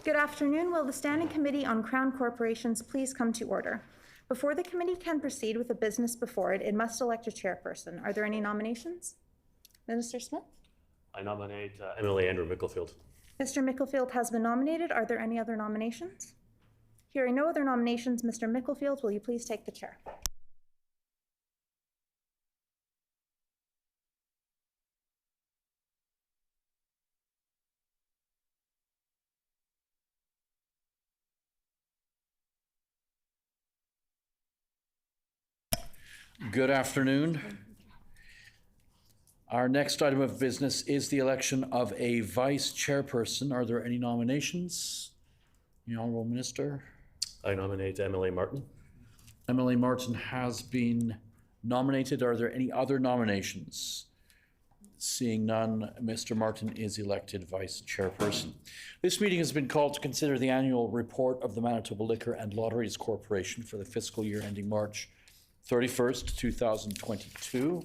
Good afternoon. Will the Standing Committee on Crown Corporations please come to order? Before the committee can proceed with the business before it, it must elect a chairperson. Are there any nominations? Minister Smith? I nominate MLA Andrew Micklefield. Mr. Micklefield has been nominated. Are there any other nominations? Hearing no other nominations, Mr. Micklefield, will you please take the chair? Good afternoon. Our next item of business is the election of a vice chairperson. Are there any nominations? The Honourable Minister. I nominate MLA Martin. Emily Martin has been nominated. Are there any other nominations? Seeing none, Mr. Martin is elected vice chairperson. This meeting has been called to consider the annual report of the Manitoba Liquor and Lotteries Corporation for the fiscal year ending March 31st, 2022.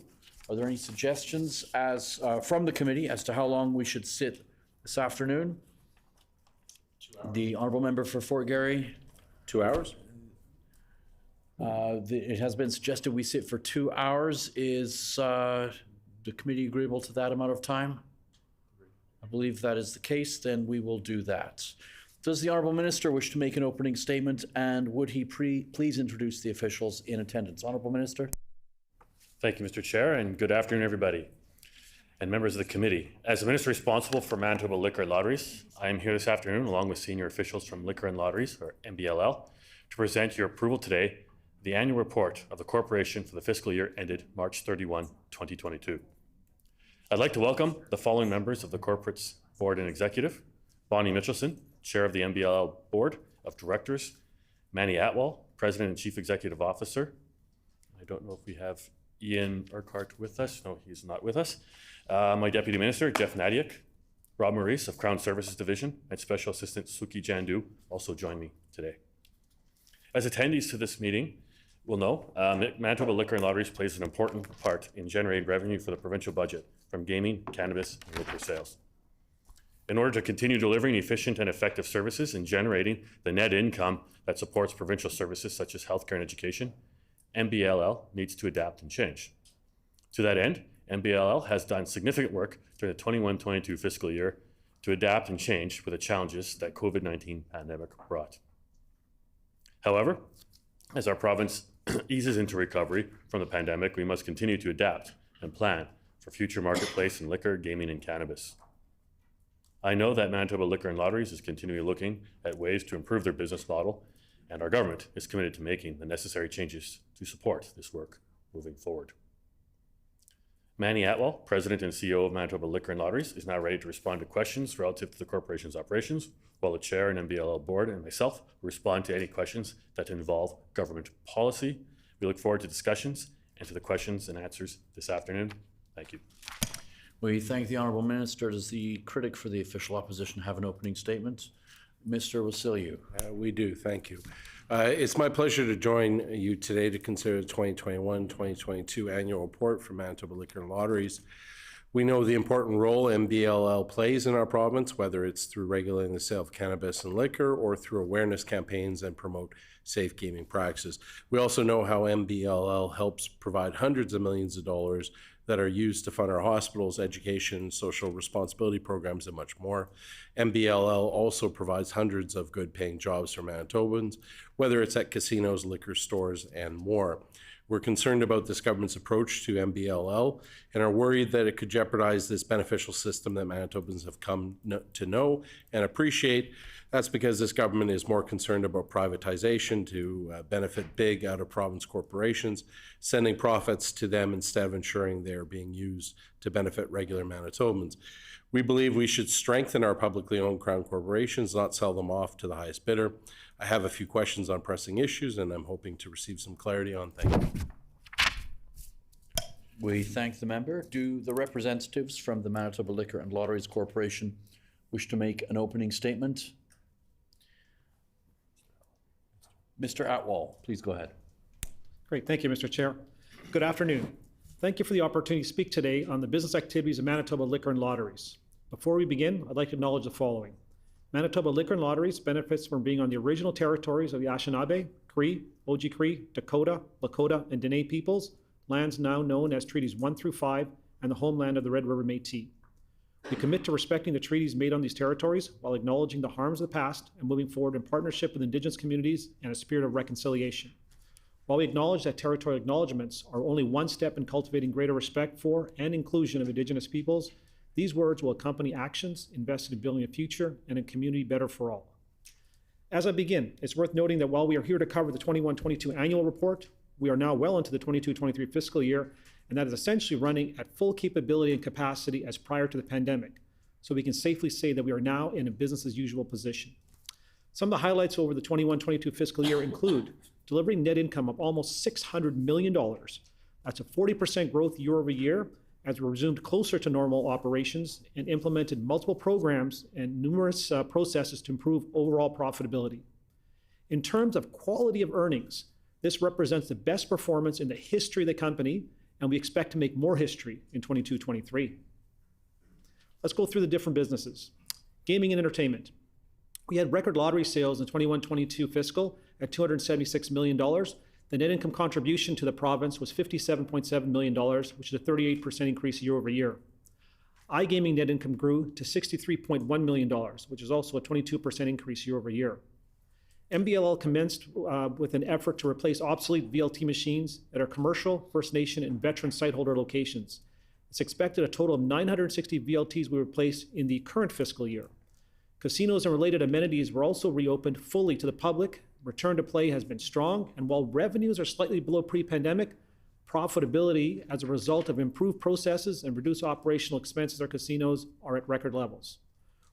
Are there any suggestions from the committee as to how long we should sit this afternoon? 2 hours. The Honourable Member for Fort Garry. 2 hours? It has been suggested we sit for 2 hours. Is the committee agreeable to that amount of time? I believe that is the case. Then we will do that. Does the Honourable Minister wish to make an opening statement, and would he please introduce the officials in attendance? Honourable Minister. Thank you, Mr. Chair, and good afternoon, everybody, and members of the committee. As the Minister responsible for Manitoba Liquor and Lotteries, I am here this afternoon, along with senior officials from Liquor and Lotteries, or MBLL, to present your approval today the annual report of the Corporation for the fiscal year ended March 31, 2022. I'd like to welcome the following members of the Corporate's Board and Executive: Bonnie Mitchelson, Chair of the MBLL Board of Directors; Manny Atwell, President and Chief Executive Officer. I don't know if we have Ian Urquhart with us. No, he's not with us. My Deputy Minister, Jeff Nadiak; Rob Maurice of Crown Services Division, and Special Assistant Suki Jandu also join me today. As attendees to this meeting will know, Manitoba Liquor and Lotteries plays an important part in generating revenue for the provincial budget from gaming, cannabis, and liquor sales. In order to continue delivering efficient and effective services and generating the net income that supports provincial services such as healthcare and education, MBLL needs to adapt and change. To that end, MBLL has done significant work during the 21-22 fiscal year to adapt and change with the challenges that COVID-19 pandemic brought. However, as our province eases into recovery from the pandemic, we must continue to adapt and plan for future marketplace in liquor, gaming, and cannabis. I know that Manitoba Liquor and Lotteries is continually looking at ways to improve their business model, and our government is committed to making the necessary changes to support this work moving forward. Manny Atwell, President and CEO of Manitoba Liquor and Lotteries, is now ready to respond to questions relative to the corporation's operations, while the Chair and MBLL Board and myself will respond to any questions that involve government policy. We look forward to discussions and to the questions and answers this afternoon. Thank you. We thank the Honourable Minister. Does the critic for the official opposition have an opening statement? Mr. Wasiliu. We do, thank you. It's my pleasure to join you today to consider the 2021-2022 annual report for Manitoba Liquor and Lotteries. We know the important role MBLL plays in our province, whether it's through regulating the sale of cannabis and liquor or through awareness campaigns and promote safe gaming practices. We also know how MBLL helps provide hundreds of millions of dollars that are used to fund our hospitals, education, social responsibility programs, and much more. MBLL also provides hundreds of good-paying jobs for Manitobans, whether it's at casinos, liquor stores, and more. We're concerned about this government's approach to MBLL and are worried that it could jeopardize this beneficial system that Manitobans have come to know and appreciate. That's because this government is more concerned about privatization to benefit big out-of-province corporations, sending profits to them instead of ensuring they are being used to benefit regular Manitobans. We believe we should strengthen our publicly owned Crown corporations, not sell them off to the highest bidder. I have a few questions on pressing issues, and I'm hoping to receive some clarity on. Thank you. We thank the member. Do the representatives from the Manitoba Liquor and Lotteries Corporation wish to make an opening statement? Mr. Atwell, please go ahead. Great, thank you, Mr. Chair. Good afternoon. Thank you for the opportunity to speak today on the business activities of Manitoba Liquor and Lotteries. Before we begin, I'd like to acknowledge the following. Manitoba Liquor and Lotteries benefits from being on the original territories of the Anishinaabe, Cree, Oji-Cree, Dakota, Lakota, and Dene peoples, lands now known as Treaties 1 through 5, and the homeland of the Red River Métis. We commit to respecting the treaties made on these territories while acknowledging the harms of the past and moving forward in partnership with Indigenous communities and a spirit of reconciliation. While we acknowledge that territorial acknowledgements are only one step in cultivating greater respect for and inclusion of Indigenous peoples, these words will accompany actions invested in building a future and a community better for all. As I begin, it's worth noting that while we are here to cover the 21-22 annual report, we are now well into the 22-23 fiscal year, and that is essentially running at full capability and capacity as prior to the pandemic. So we can safely say that we are now in a business as usual position. Some of the highlights over the 21-22 fiscal year include delivering net income of almost $600 million. That's a 40% growth year over year, as we resumed closer to normal operations and implemented multiple programs and numerous processes to improve overall profitability. In terms of quality of earnings, this represents the best performance in the history of the company, and we expect to make more history in 22-23. Let's go through the different businesses. Gaming and entertainment. We had record lottery sales in 21-22 fiscal at $276 million. The net income contribution to the province was $57.7 million, which is a 38% increase year over year. iGaming net income grew to $63.1 million, which is also a 22% increase year over year. MBLL commenced with an effort to replace obsolete VLT machines at our commercial, First Nation, and veteran site holder locations. It's expected a total of 960 VLTs will be replaced in the current fiscal year. Casinos and related amenities were also reopened fully to the public. Return to play has been strong, and while revenues are slightly below pre-pandemic, profitability as a result of improved processes and reduced operational expenses at our casinos are at record levels.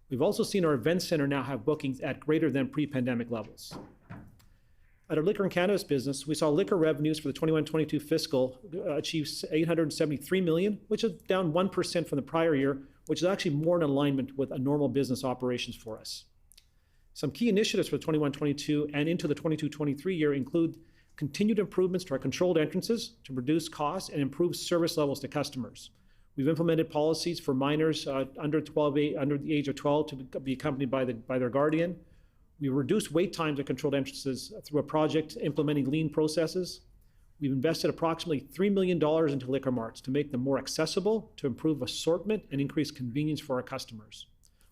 We've also seen our event center now have bookings at greater than pre-pandemic levels. At our liquor and cannabis business, we saw liquor revenues for the 21-22 fiscal achieve $873 million, which is down 1% from the prior year, which is actually more in alignment with a normal business operations for us. Some key initiatives for the 21-22 and into the 22-23 year include continued improvements to our controlled entrances to reduce costs and improve service levels to customers. We've implemented policies for minors under the age of 12 to be accompanied by their guardian. We reduced wait times at controlled entrances through a project implementing lean processes. We've invested approximately $3 million into liquor marts to make them more accessible, to improve assortment and increase convenience for our customers.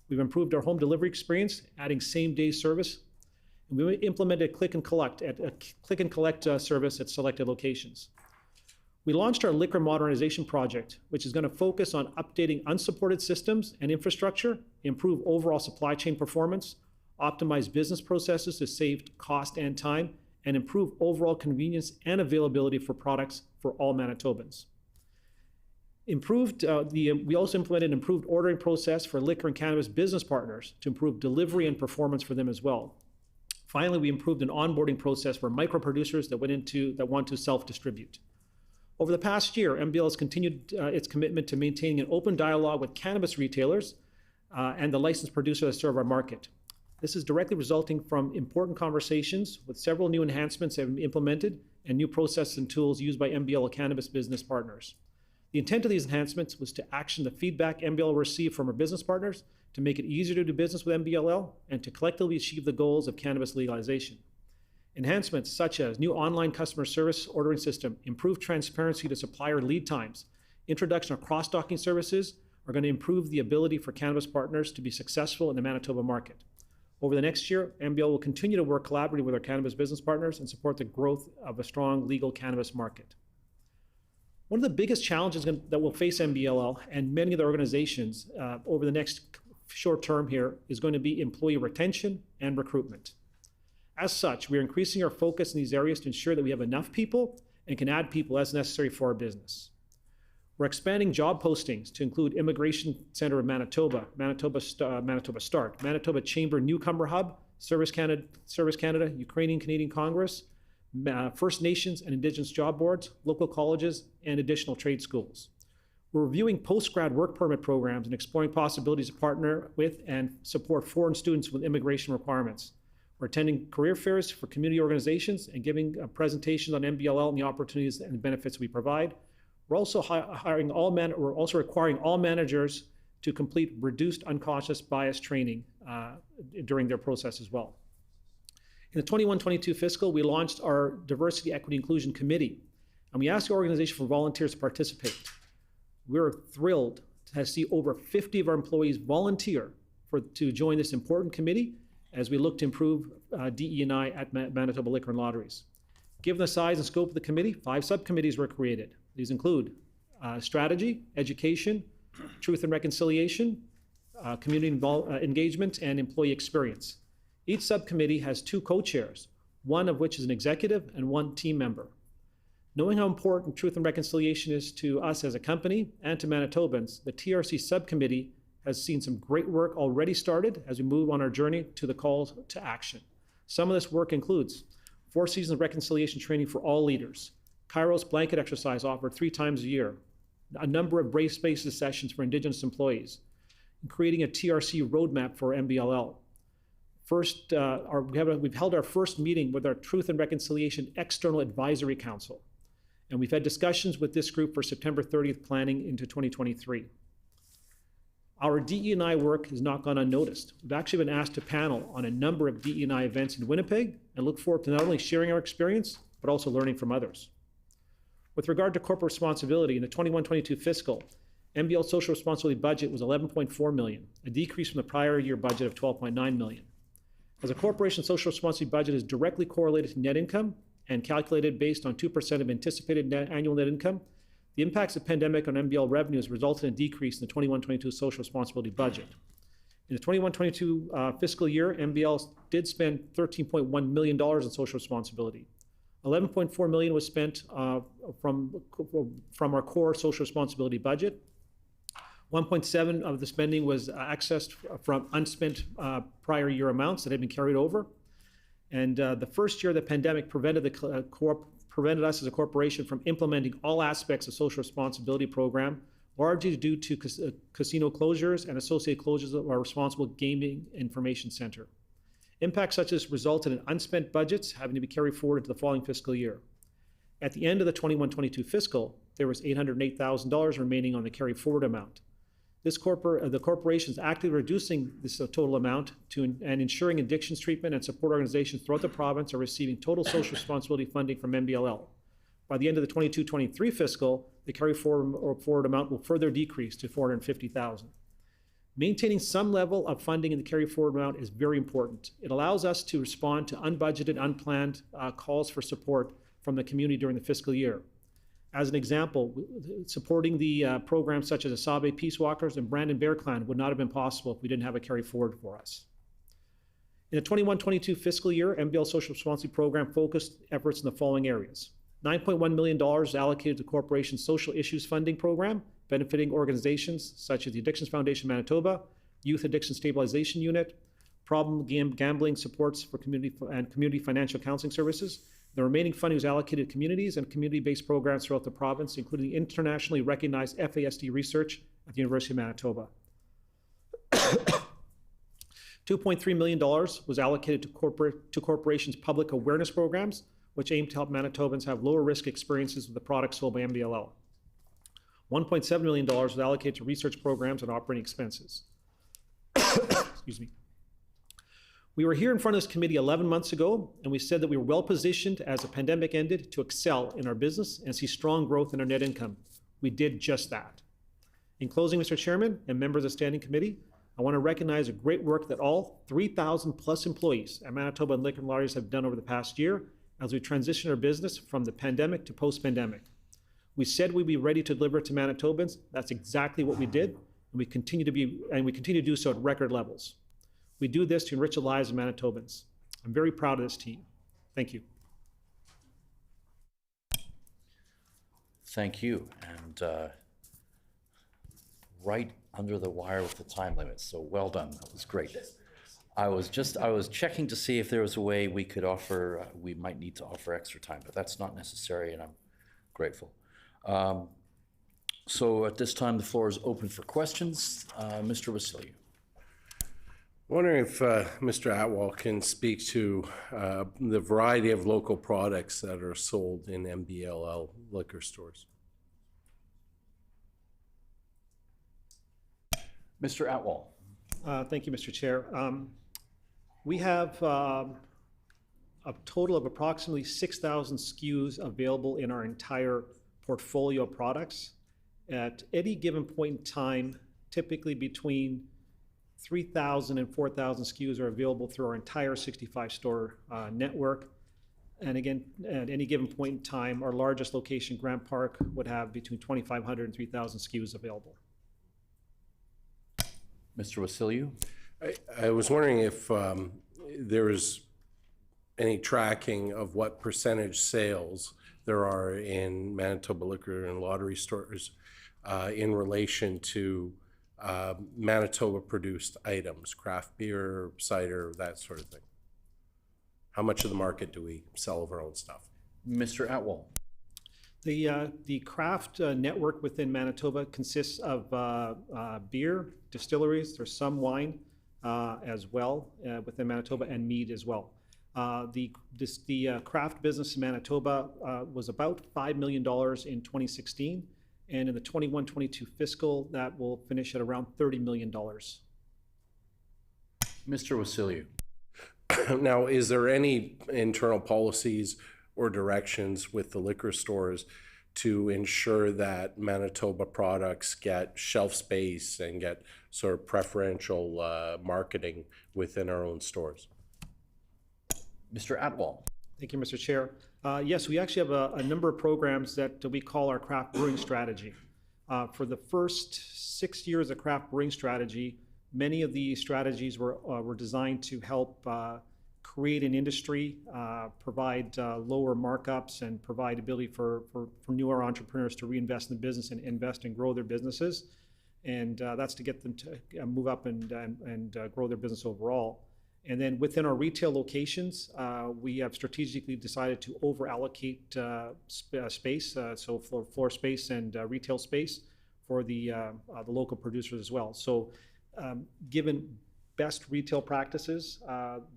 We've improved our home delivery experience, adding same-day service. And we implemented a click and collect service at selected locations. We launched our liquor modernization project, which is going to focus on updating unsupported systems and infrastructure, improve overall supply chain performance, optimize business processes to save cost and time, and improve overall convenience and availability for products for all Manitobans. We also implemented an improved ordering process for liquor and cannabis business partners to improve delivery and performance for them as well. Finally, we improved an onboarding process for micro producers that want to self-distribute. Over the past year, MBL has continued its commitment to maintaining an open dialogue with cannabis retailers and the licensed producers that serve our market. This is directly resulting from important conversations with several new enhancements that have been implemented and new processes and tools used by MBL cannabis business partners. The intent of these enhancements was to action the feedback MBL received from our business partners to make it easier to do business with MBLL and to collectively achieve the goals of cannabis legalization. Enhancements such as new online customer service ordering system, improved transparency to supplier lead times, introduction of cross-docking services are going to improve the ability for cannabis partners to be successful in the Manitoba market. Over the next year, MBL will continue to work collaboratively with our cannabis business partners and support the growth of a strong legal cannabis market. One of the biggest challenges that will face MBLL and many of the organizations over the next short term here is going to be employee retention and recruitment. As such, we are increasing our focus in these areas to ensure that we have enough people and can add people as necessary for our business. We're expanding job postings to include Immigration Center of Manitoba, Manitoba START, Manitoba Chamber Newcomer Hub, Service Canada, Ukrainian Canadian Congress, First Nations and Indigenous job boards, local colleges, and additional trade schools. We're reviewing post-grad work permit programs and exploring possibilities to partner with and support foreign students with immigration requirements. We're attending career fairs for community organizations and giving presentations on MBLL and the opportunities and the benefits we provide. We're also requiring all managers to complete reduced unconscious bias training during their process as well. In the 21-22 fiscal, we launched our Diversity, Equity, Inclusion Committee, and we asked the organization for volunteers to participate. We're thrilled to see over 50 of our employees volunteer to join this important committee as we look to improve DE&I at Manitoba Liquor and Lotteries. Given the size and scope of the committee, 5 subcommittees were created. These include strategy, education, truth and reconciliation, community engagement, and employee experience. Each subcommittee has 2 co-chairs, one of which is an executive and 1 team member. Knowing how important truth and reconciliation is to us as a company and to Manitobans, the TRC subcommittee has seen some great work already started as we move on our journey to the call to action. Some of this work includes 4 seasons of reconciliation training for all leaders, Kairos blanket exercise offered 3 times a year, a number of race-based sessions for Indigenous employees, and creating a TRC roadmap for MBLL. First, we've held our first meeting with our Truth and Reconciliation External Advisory Council, and we've had discussions with this group for September 30th planning into 2023. Our DE&I work has not gone unnoticed. We've actually been asked to panel on a number of DE&I events in Winnipeg and look forward to not only sharing our experience, but also learning from others. With regard to corporate responsibility, in the 21-22 fiscal, MBL social responsibility budget was $11.4 million, a decrease from the prior year budget of $12.9 million. As a corporation, social responsibility budget is directly correlated to net income and calculated based on 2% of anticipated annual net income. The impacts of pandemic on MBL revenues resulted in a decrease in the 21-22 social responsibility budget. In the 21-22 fiscal year, MBL did spend $13.1 million in social responsibility. $11.4 million was spent from our core social responsibility budget. 1.7 of the spending was accessed from unspent prior year amounts that had been carried over. And the first year the pandemic prevented us as a corporation from implementing all aspects of social responsibility program, largely due to casino closures and associated closures of our responsible gaming information center. Impacts such as resulted in unspent budgets having to be carried forward into the following fiscal year. At the end of the 21-22 fiscal, there was $808,000 remaining on the carry forward amount. The corporation is actively reducing this total amount and ensuring addictions treatment and support organizations throughout the province are receiving total social responsibility funding from MBLL. By the end of the 22-23 fiscal, the carry forward amount will further decrease to $450,000. Maintaining some level of funding in the carry forward amount is very important. It allows us to respond to unbudgeted, unplanned calls for support from the community during the fiscal year. As an example, supporting the programs such as Asabe Peace Walkers and Brandon Bear Clan would not have been possible if we didn't have a carry forward for us. In the 21-22 fiscal year, MBL Social Responsibility Program focused efforts in the following areas. $9.1 million is allocated to the corporation's social issues funding program, benefiting organizations such as the Addictions Foundation Manitoba, Youth Addiction Stabilization Unit, Problem Gambling Supports for Community Financial Counseling Services. The remaining funding is allocated to communities and community-based programs throughout the province, including internationally recognized FASD research at the University of Manitoba. $2.3 million was allocated to corporations' public awareness programs, which aim to help Manitobans have lower risk experiences with the products sold by MBLL. $1.7 million was allocated to research programs and operating expenses. Excuse me. We were here in front of this committee 11 months ago, and we said that we were well positioned as the pandemic ended to excel in our business and see strong growth in our net income. We did just that. In closing, Mr. Chairman and members of the Standing Committee, I want to recognize the great work that all 3,000 plus employees at Manitoba Liquor and Lotteries have done over the past year as we transition our business from the pandemic to post-pandemic. We said we'd be ready to deliver to Manitobans. That's exactly what we did, and we continue to do so at record levels. We do this to enrich the lives of Manitobans. I'm very proud of this team. Thank you. Thank you. And right under the wire with the time limit, so well done. That was great. I was checking to see if there was a way we could offer, we might need to offer extra time, but that's not necessary, and I'm grateful. So at this time, the floor is open for questions. Mr. Wasilou. Wondering if Mr. Atwell can speak to the variety of local products that are sold in MBLL liquor stores. Mr. Atwell. Thank you, Mr. Chair. We have a total of approximately 6,000 SKUs available in our entire portfolio of products. At any given point in time, typically between 3,000 and 4,000 SKUs are available through our entire 65-store network. And again, at any given point in time, our largest location, Grant Park, would have between 2,500 and 3,000 SKUs available. Mr. Wasiliu? I was wondering if there is any tracking of what percentage sales there are in Manitoba Liquor and Lottery stores in relation to Manitoba-produced items, craft beer, cider, that sort of thing. How much of the market do we sell of our own stuff? Mr. Atwell? The craft network within Manitoba consists of beer, distilleries, there's some wine as well within Manitoba, and mead as well. The craft business in Manitoba was about $5 million in 2016, and in the 21-22 fiscal, that will finish at around $30 million. Mr. Wasiliu? Now, is there any internal policies or directions with the liquor stores to ensure that Manitoba products get shelf space and get sort of preferential marketing within our own stores? Mr. Atwell? Thank you, Mr. Chair. Yes, we actually have a number of programs that we call our craft brewing strategy. For the first 6 years of craft brewing strategy, many of the strategies were designed to help create an industry, provide lower markups, and provide ability for newer entrepreneurs to reinvest in the business and invest and grow their businesses. And that's to get them to move up and grow their business overall. And then within our retail locations, we have strategically decided to over-allocate space, so floor space and retail space for the local producers as well. So given best retail practices,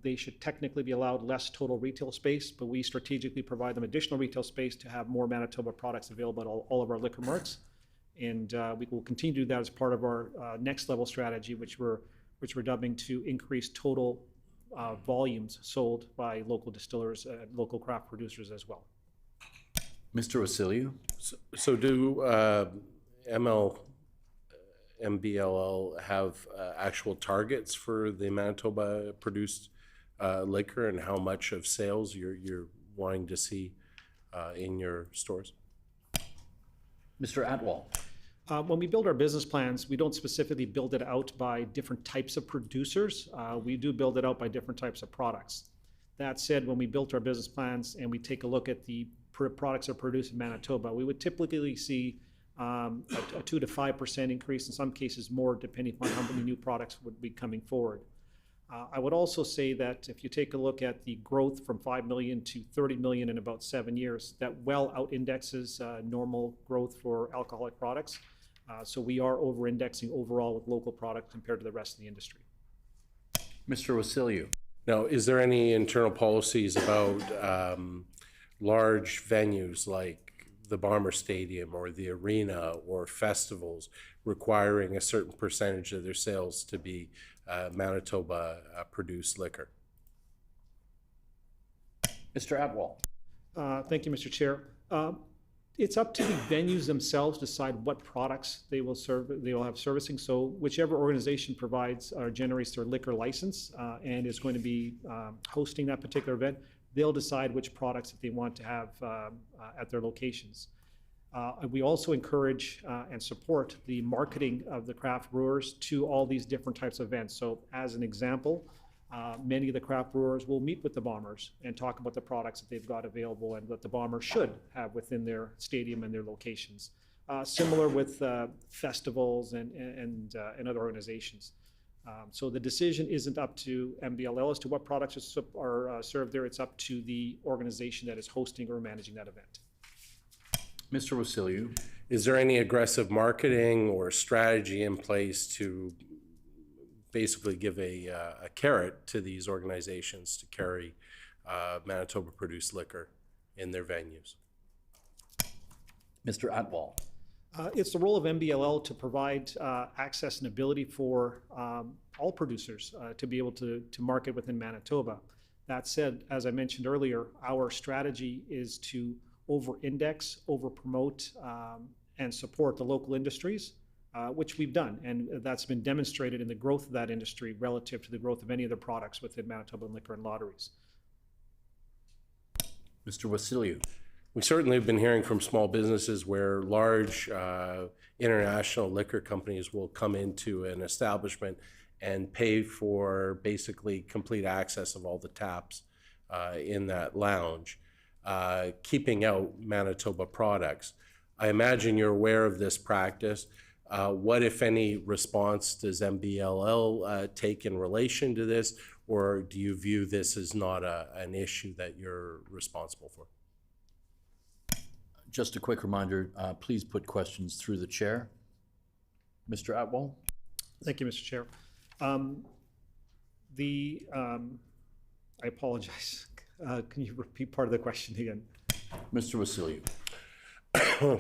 they should technically be allowed less total retail space, but we strategically provide them additional retail space to have more Manitoba products available at all of our liquor marts. And we will continue to do that as part of our next level strategy, which we're dubbing to increase total volumes sold by local distillers and local craft producers as well. Mr. Wasiliu? So do MBLL have actual targets for the Manitoba produced liquor and how much of sales you're wanting to see in your stores? Mr. Atwell? When we build our business plans, we don't specifically build it out by different types of producers. We do build it out by different types of products. That said, when we built our business plans and we take a look at the products that are produced in Manitoba, we would typically see a 2 to 5% increase, in some cases more, depending upon how many new products would be coming forward. I would also say that if you take a look at the growth from 5 million to 30 million in about 7 years, that well out indexes normal growth for alcoholic products. So we are over indexing overall with local products compared to the rest of the industry. Mr. Wasiliu? Now, is there any internal policies about large venues like the Bomber Stadium or the arena or festivals requiring a certain percentage of their sales to be Manitoba produced liquor? Mr. Atwell? Thank you, Mr. Chair. It's up to the venues themselves to decide what products they will have servicing. So whichever organization provides or generates their liquor license and is going to be hosting that particular event, they'll decide which products that they want to have at their locations. We also encourage and support the marketing of the craft brewers to all these different types of events. So as an example, many of the craft brewers will meet with the Bombers and talk about the products that they've got available and that the Bombers should have within their stadium and their locations. Similar with festivals and other organizations. So the decision isn't up to MBLL as to what products are served there. It's up to the organization that is hosting or managing that event. Mr. Wasiliu? Is there any aggressive marketing or strategy in place to basically give a carrot to these organizations to carry Manitoba produced liquor in their venues? Mr. Atwell? It's the role of MBLL to provide access and ability for all producers to be able to market within Manitoba. That said, as I mentioned earlier, our strategy is to over-index, over-promote, and support the local industries, which we've done. And that's been demonstrated in the growth of that industry relative to the growth of any other products within Manitoba Liquor and Lotteries. Mr. Wasiliu. We certainly have been hearing from small businesses where large international liquor companies will come into an establishment and pay for basically complete access of all the taps in that lounge, keeping out Manitoba products. I imagine you're aware of this practice. What, if any, response does MBLL take in relation to this, or do you view this as not an issue that you're responsible for? Just a quick reminder, please put questions through the chair. Mr. Atwell? Thank you, Mr. Chair. I apologize. Can you repeat part of the question again? Mr. Wasiliu.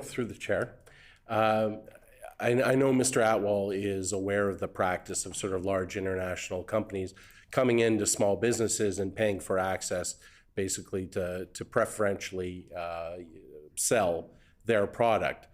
Through the chair. I know Mr. Atwell is aware of the practice of sort of large international companies coming into small businesses and paying for access basically to preferentially sell their product.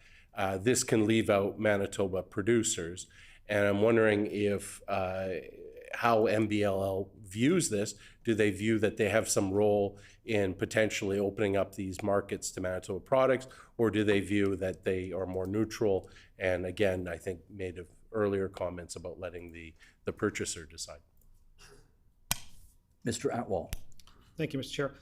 This can leave out Manitoba producers. And I'm wondering if how MBLL views this. Do they view that they have some role in potentially opening up these markets to Manitoba products, or do they view that they are more neutral? And again, I think made earlier comments about letting the purchaser decide. Mr. Atwell. Thank you, Mr. Chair.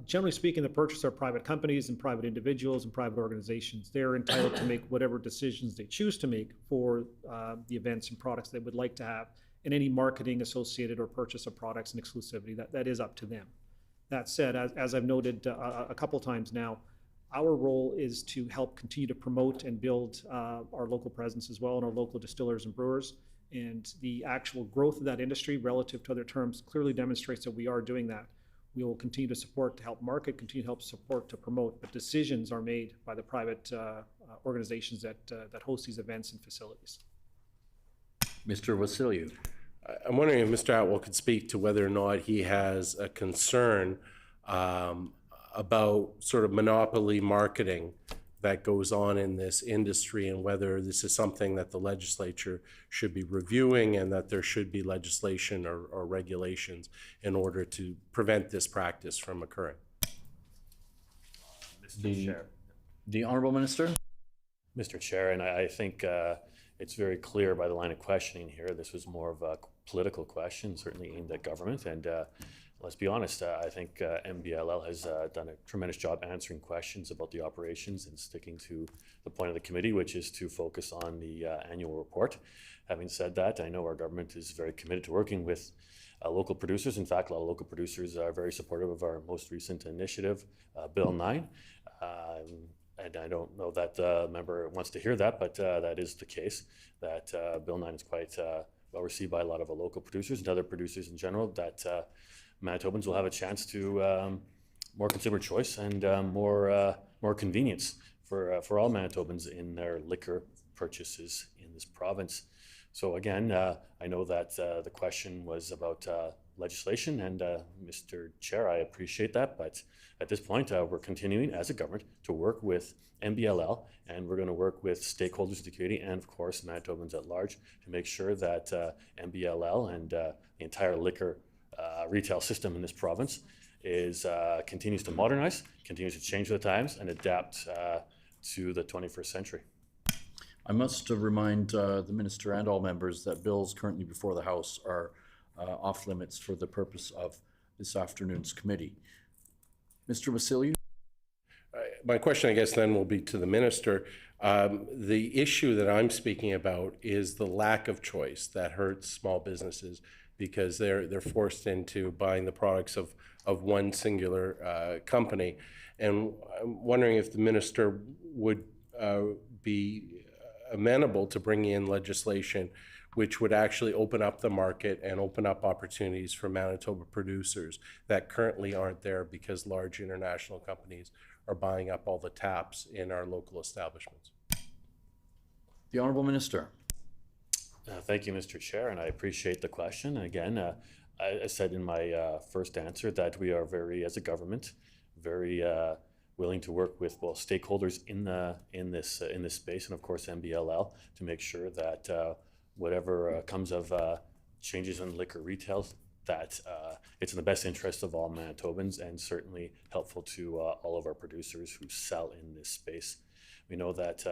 Generally speaking, the purchasers are private companies and private individuals and private organizations. They're entitled to make whatever decisions they choose to make for the events and products they would like to have, and any marketing associated or purchase of products and exclusivity, that is up to them. That said, as I've noted a couple times now, our role is to help continue to promote and build our local presence as well, and our local distillers and brewers. And the actual growth of that industry relative to other terms clearly demonstrates that we are doing that. We will continue to support to help market, continue to help support to promote, but decisions are made by the private organizations that host these events and facilities. Mr. Wasiliu. I'm wondering if Mr. Atwell could speak to whether or not he has a concern about sort of monopoly marketing that goes on in this industry, and whether this is something that the legislature should be reviewing, and that there should be legislation or regulations in order to prevent this practice from occurring. Mr. Chair. The Honourable Minister. Mr. Chair, and I think it's very clear by the line of questioning here, this was more of a political question, certainly aimed at government. And let's be honest, I think MBLL has done a tremendous job answering questions about the operations and sticking to the point of the committee, which is to focus on the annual report. Having said that, I know our government is very committed to working with local producers. In fact, a lot of local producers are very supportive of our most recent initiative, Bill 9. And I don't know that the member wants to hear that, but that is the case, that Bill 9 is quite well received by a lot of our local producers and other producers in general, that Manitobans will have a chance to more consumer choice and more convenience for all Manitobans in their liquor purchases in this province. So again, I know that the question was about legislation, and Mr. Chair, I appreciate that, but at this point, we're continuing as a government to work with MBLL, and we're going to work with stakeholders in the community and, of course, Manitobans at large to make sure that MBLL and the entire liquor retail system in this province continues to modernize, continues to change with the times, and adapt to the 21st century. I must remind the Minister and all members that bills currently before the House are off limits for the purpose of this afternoon's committee. Mr. Wasiliu? My question, I guess, then will be to the Minister. The issue that I'm speaking about is the lack of choice that hurts small businesses, because they're forced into buying the products of one singular company. And I'm wondering if the Minister would be amenable to bringing in legislation which would actually open up the market and open up opportunities for Manitoba producers that currently aren't there because large international companies are buying up all the taps in our local establishments. The Honourable Minister. Thank you, Mr. Chair, and I appreciate the question. And again, I said in my first answer that we are very, as a government, very willing to work with both stakeholders in this space, and of course MBLL, to make sure that whatever comes of changes in liquor retail, that it's in the best interest of all Manitobans and certainly helpful to all of our producers who sell in this space. We know that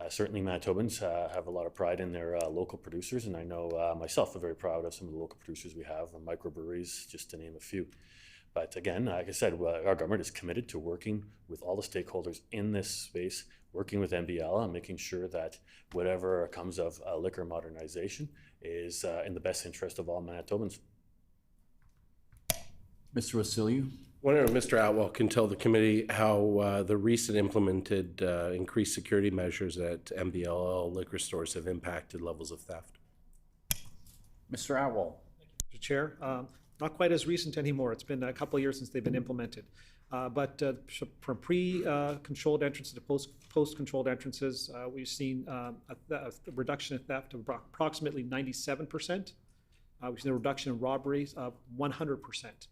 certainly Manitobans have a lot of pride in their local producers, and I know myself am very proud of some of the local producers we have, microbreweries, just to name a few. But again, like I said, our government is committed to working with all the stakeholders in this space, working with MBL and making sure that whatever comes of liquor modernization is in the best interest of all Manitobans. Mr. Wasiliu. Wonder if Mr. Atwell can tell the committee how the recent implemented increased security measures at MBLL liquor stores have impacted levels of theft. Mr. Atwell. Mr. Chair, not quite as recent anymore. It's been a couple of years since they've been implemented. But from pre-controlled entrances to post-controlled entrances, we've seen a reduction in theft of approximately 97%. We've seen a reduction in robberies of 100%.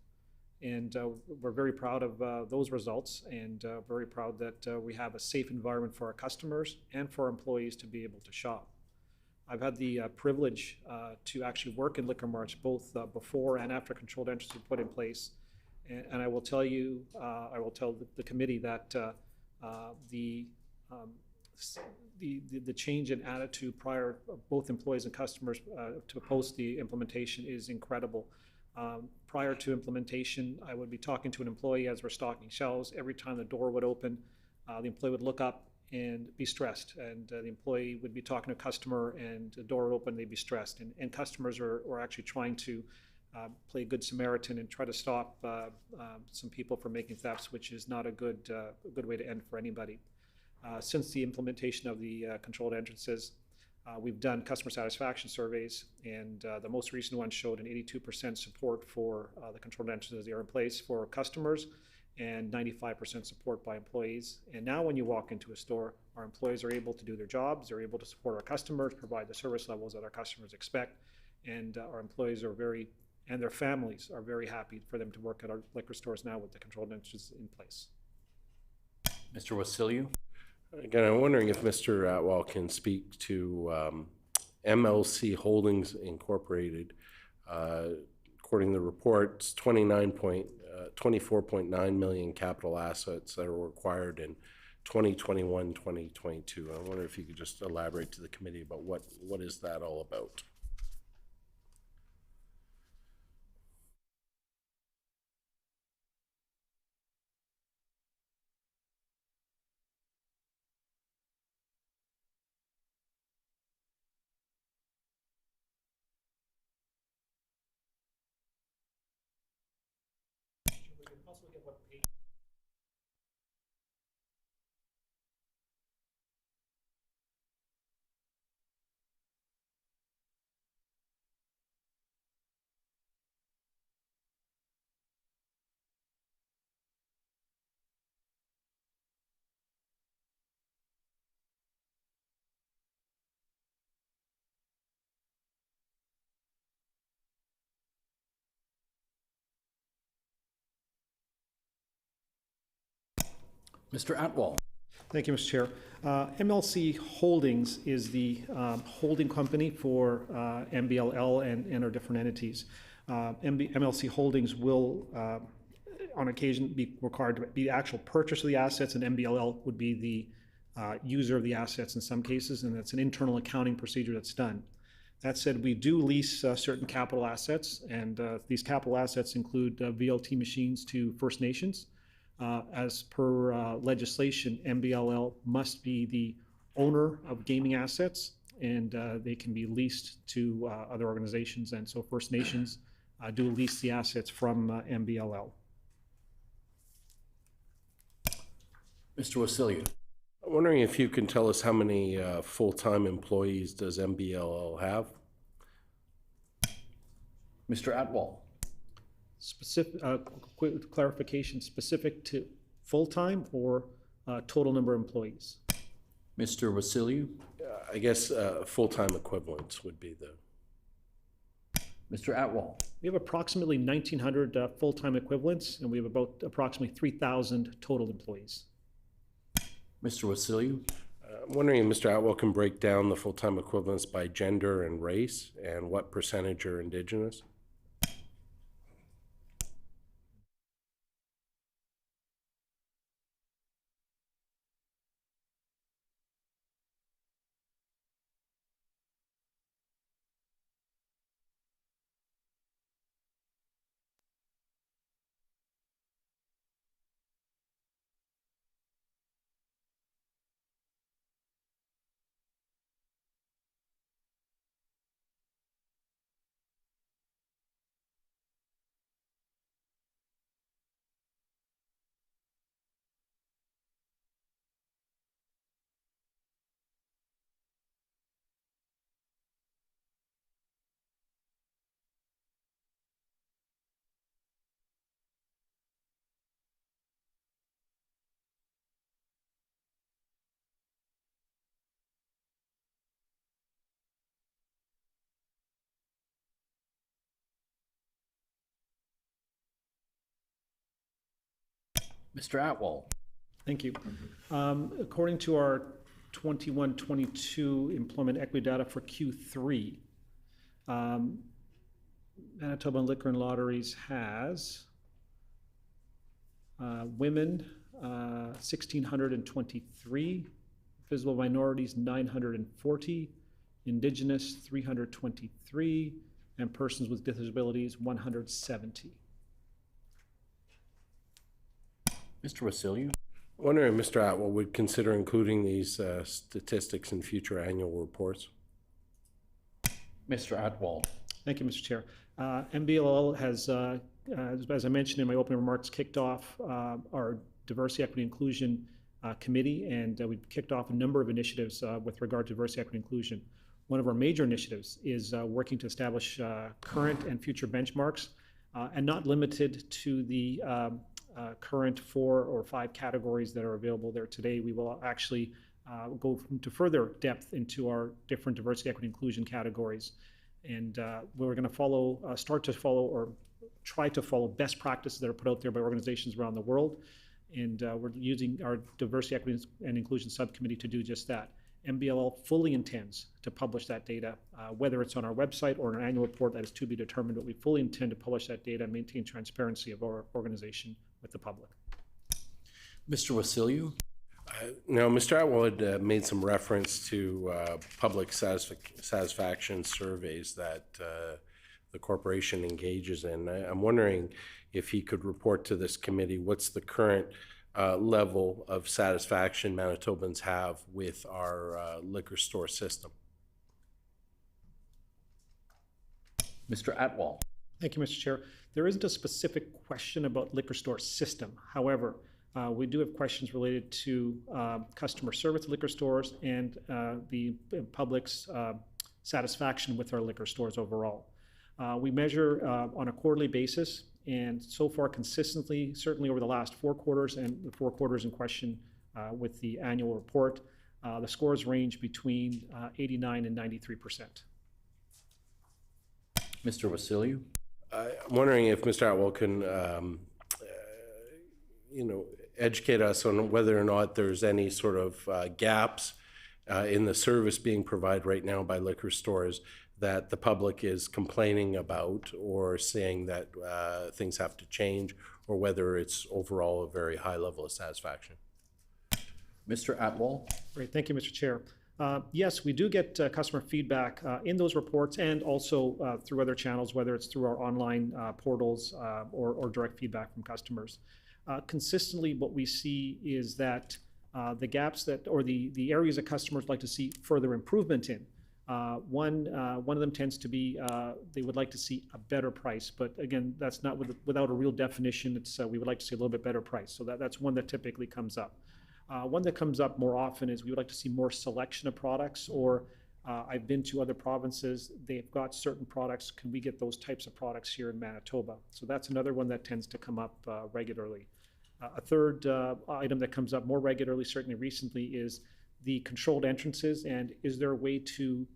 And we're very proud of those results, and very proud that we have a safe environment for our customers and for our employees to be able to shop. I've had the privilege to actually work in liquor marts both before and after controlled entrances were put in place. And I will tell you, I will tell the committee that the change in attitude prior both employees and customers to post the implementation is incredible. Prior to implementation, I would be talking to an employee as we're stocking shelves. Every time the door would open, the employee would look up and be stressed, and the employee would be talking to a customer and the door would open, they'd be stressed. And customers were actually trying to play good Samaritan and try to stop some people from making thefts, which is not a good way to end for anybody. Since the implementation of the controlled entrances, we've done customer satisfaction surveys, and the most recent one showed an 82% support for the controlled entrances that are in place for customers and 95% support by employees. And now when you walk into a store, our employees are able to do their jobs, they're able to support our customers, provide the service levels that our customers expect, and our employees are and their families are very happy for them to work at our liquor stores now with the controlled entrances in place. Mr. Wasiliu. Again, I'm wondering if Mr. Atwell can speak to MLC Holdings Incorporated. According to the report, it's 24.9 million capital assets that are required in 2021, 2022. I wonder if you could just elaborate to the committee about what is that all about? Mr. Atwell. Thank you, Mr. Chair. MLC Holdings is the holding company for MBLL and our different entities. MLC Holdings will, on occasion, be required to be the actual purchase of the assets, and MBLL would be the user of the assets in some cases, and that's an internal accounting procedure that's done. That said, we do lease certain capital assets, and these capital assets include VLT machines to First Nations. As per legislation, MBLL must be the owner of gaming assets, and they can be leased to other organizations. And so First Nations do lease the assets from MBLL. Mr. Wasiliu. I'm wondering if you can tell us how many full-time employees does MBLL have? Mr. Atwell. Specific, quick clarification, specific to full-time or total number of employees? Mr. Wasiliu, I guess full-time equivalents would be the, Mr. Atwell, We have approximately 1,900 full-time equivalents, and we have about approximately 3,000 total employees. Mr. Wasiliu, I'm wondering if Mr. Atwell can break down the full-time equivalents by gender and race, and what percentage are Indigenous? Mr. Atwell, Thank you. According to our 21-22 employment equity data for Q3, Manitoba Liquor and Lotteries has women 1,623, visible minorities 940, Indigenous 323, and persons with disabilities 170. Mr. Wasiliu, I'm wondering if Mr. Atwell would consider including these statistics in future annual reports. Mr. Atwell, Thank you, Mr. Chair. MBLL has, as I mentioned in my opening remarks, kicked off our Diversity, Equity, Inclusion Committee, and we've kicked off a number of initiatives with regard to diversity, equity, inclusion. One of our major initiatives is working to establish current and future benchmarks, and not limited to the current 4 or 5 categories that are available there today. We will actually go into further depth into our different diversity, equity, inclusion categories. And we're going to follow, start to follow, or try to follow best practices that are put out there by organizations around the world. And we're using our Diversity, Equity, and Inclusion Subcommittee to do just that. MBLL fully intends to publish that data, whether it's on our website or an annual report, that is to be determined, but we fully intend to publish that data and maintain transparency of our organization with the public. Mr. Wasiliu, Now, Mr. Atwell had made some reference to public satisfaction surveys that the corporation engages in. I'm wondering if he could report to this committee what's the current level of satisfaction Manitobans have with our liquor store system. Mr. Atwell, Thank you, Mr. Chair. There isn't a specific question about liquor store system. However, we do have questions related to customer service at liquor stores and the public's satisfaction with our liquor stores overall. We measure on a quarterly basis, and so far consistently, certainly over the last 4 quarters and the 4 quarters in question with the annual report, the scores range between 89 and 93%. Mr. Wasiliu, I'm wondering if Mr. Atwell can, educate us on whether or not there's any sort of gaps in the service being provided right now by liquor stores that the public is complaining about or saying that things have to change, or whether it's overall a very high level of satisfaction. Mr. Atwell, Great, thank you, Mr. Chair. Yes, we do get customer feedback in those reports and also through other channels, whether it's through our online portals or direct feedback from customers. Consistently, what we see is that the gaps that, or the areas that customers like to see further improvement in, one of them tends to be they would like to see a better price, but again, that's not without a real definition. It's we would like to see a little bit better price. So that's one that typically comes up. One that comes up more often is we would like to see more selection of products, or I've been to other provinces, they've got certain products, can we get those types of products here in Manitoba? So that's another one that tends to come up regularly. A third item that comes up more regularly, certainly recently, is the controlled entrances, and is there a way to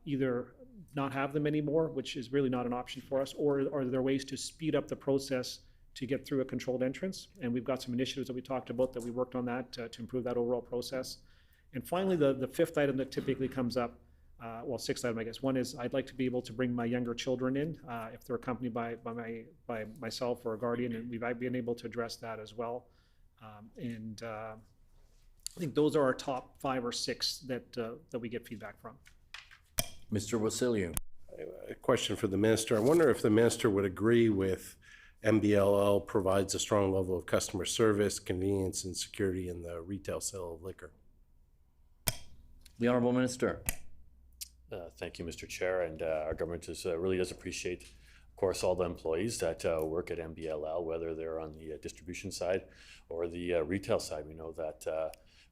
either not have them anymore, which is really not an option for us, or are there ways to speed up the process to get through a controlled entrance? And we've got some initiatives that we talked about that we worked on that to improve that overall process. And finally, the fifth item that typically comes up, well, sixth item, I guess. One is I'd like to be able to bring my younger children in if they're accompanied by myself or a guardian, and we've been able to address that as well. I think those are our top 5 or 6 that we get feedback from. Mr. Wasiliu. A question for the minister. I wonder if the minister would agree with MBLL provides a strong level of customer service, convenience, and security in the retail sale of liquor. The Honourable Minister. Thank you, Mr. Chair, and our government really does appreciate, of course, all the employees that work at MBLL, whether they're on the distribution side or the retail side. We know that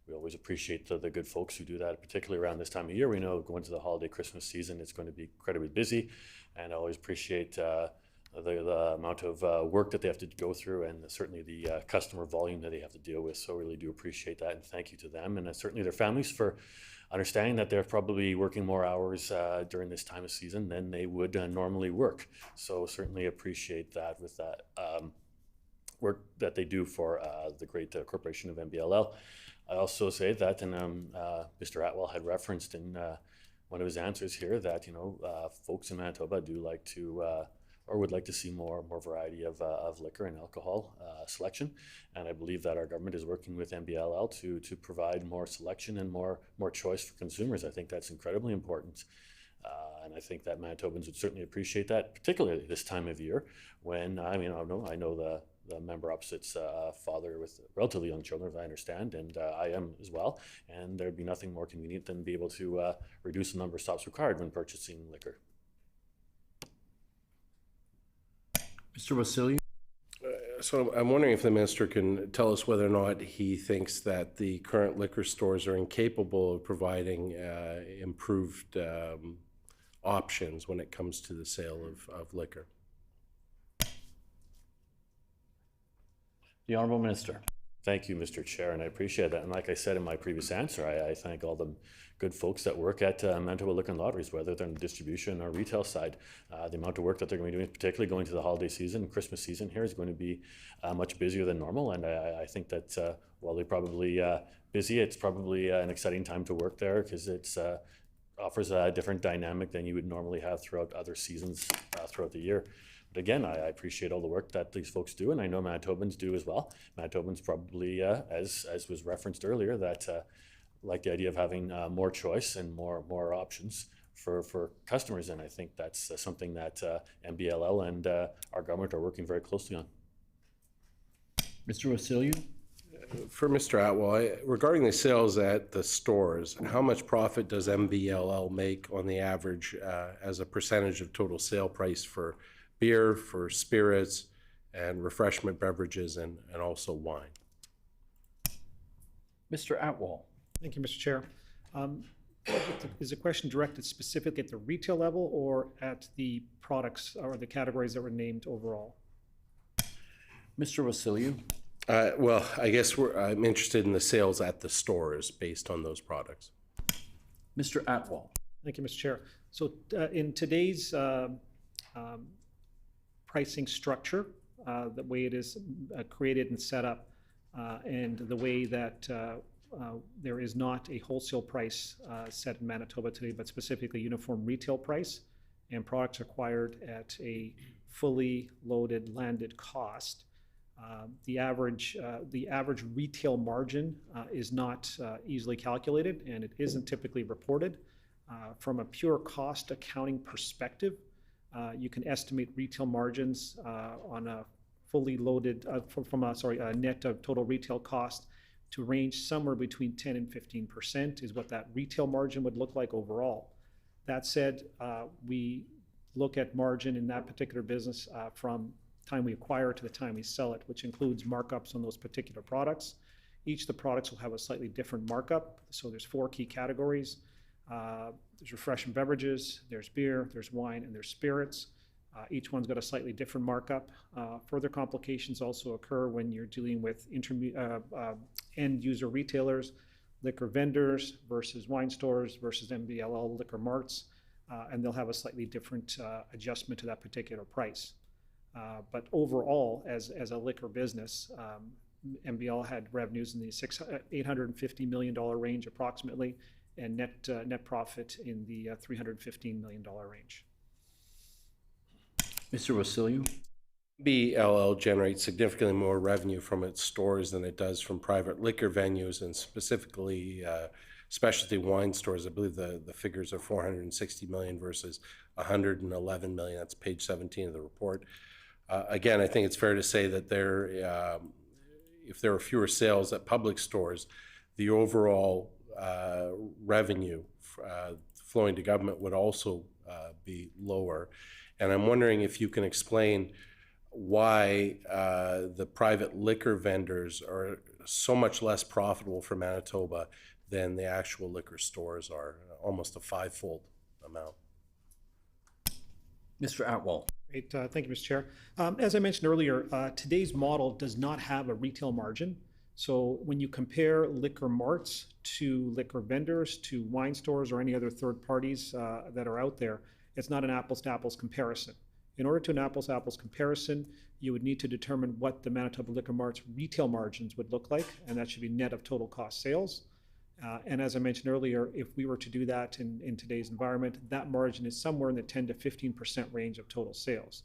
we always appreciate the good folks who do that, particularly around this time of year. We know going to the holiday Christmas season, it's going to be incredibly busy, and I always appreciate the amount of work that they have to go through, and certainly the customer volume that they have to deal with. So I really do appreciate that, and thank you to them, and certainly their families for understanding that they're probably working more hours during this time of season than they would normally work. So certainly appreciate that with that work that they do for the great corporation of MBLL. I also say that, and Mr. Atwell had referenced in one of his answers here that folks in Manitoba do like to or would like to see more variety of liquor and alcohol selection, and I believe that our government is working with MBLL to provide more selection and more choice for consumers. I think that's incredibly important, and I think that Manitobans would certainly appreciate that, particularly this time of year when I know the member opposite's father with relatively young children, as I understand, and I am as well, and there'd be nothing more convenient than be able to reduce the number of stops required when purchasing liquor. Mr. Wasiliu. So I'm wondering if the minister can tell us whether or not he thinks that the current liquor stores are incapable of providing improved options when it comes to the sale of liquor. The Honourable Minister. Thank you, Mr. Chair, and I appreciate that. And like I said in my previous answer, I thank all the good folks that work at Manitoba Liquor and Lotteries, whether they're in the distribution or retail side. The amount of work that they're going to be doing, particularly going to the holiday season, Christmas season here, is going to be much busier than normal. And I think that while they're probably busy, it's probably an exciting time to work there because it's offers a different dynamic than you would normally have throughout other seasons throughout the year. But again, I appreciate all the work that these folks do, and I know Manitobans do as well. Manitobans probably, as was referenced earlier, that like the idea of having more choice and more options for customers, and I think that's something that MBLL and our government are working very closely on. Mr. Wasiliu. For Mr. Atwell, regarding the sales at the stores, how much profit does MBLL make on the average as a percentage of total sale price for beer, for spirits, and refreshment beverages, and also wine? Mr. Atwell. Thank you, Mr. Chair. Is the question directed specifically at the retail level or at the products or the categories that were named overall? Mr. Wasiliu. Well, I guess I'm interested in the sales at the stores based on those products. Mr. Atwell. Thank you, Mr. Chair. So in today's pricing structure, the way it is created and set up, and the way that there is not a wholesale price set in Manitoba today, but specifically uniform retail price, and products acquired at a fully loaded landed cost. The average retail margin is not easily calculated, and it isn't typically reported. From a pure cost accounting perspective, you can estimate retail margins on a fully loaded, a net of total retail cost to range somewhere between 10 and 15% is what that retail margin would look like overall. That said, we look at margin in that particular business from time we acquire to the time we sell it, which includes markups on those particular products. Each of the products will have a slightly different markup. So there's 4 key categories. There's refreshment beverages, there's beer, there's wine, and there's spirits. Each one's got a slightly different markup. Further complications also occur when you're dealing with end user retailers liquor vendors versus wine stores versus MBLL liquor marts, and they'll have a slightly different adjustment to that particular price. But overall, as a liquor business, MBL had revenues in the $850 million range approximately, and net profit in the $315 million range. Mr. Wasilou? BLL generates significantly more revenue from its stores than it does from private liquor venues, and specifically specialty wine stores. I believe the figures are 460 million versus 111 million. That's page 17 of the report. Again, I think it's fair to say that if there are fewer sales at public stores, the overall revenue flowing to government would also be lower. And I'm wondering if you can explain why the private liquor vendors are so much less profitable for Manitoba than the actual liquor stores are, almost a five-fold amount. Mr. Atwell? Great, thank you, Mr. Chair. As I mentioned earlier, today's model does not have a retail margin. So when you compare liquor marts to liquor vendors, to wine stores or any other third parties that are out there, it's not an apples to apples comparison. In order to an apples to apples comparison, you would need to determine what the Manitoba Liquor Mart's retail margins would look like, and that should be net of total cost sales. And as I mentioned earlier, if we were to do that in today's environment, that margin is somewhere in the 10 to 15% range of total sales.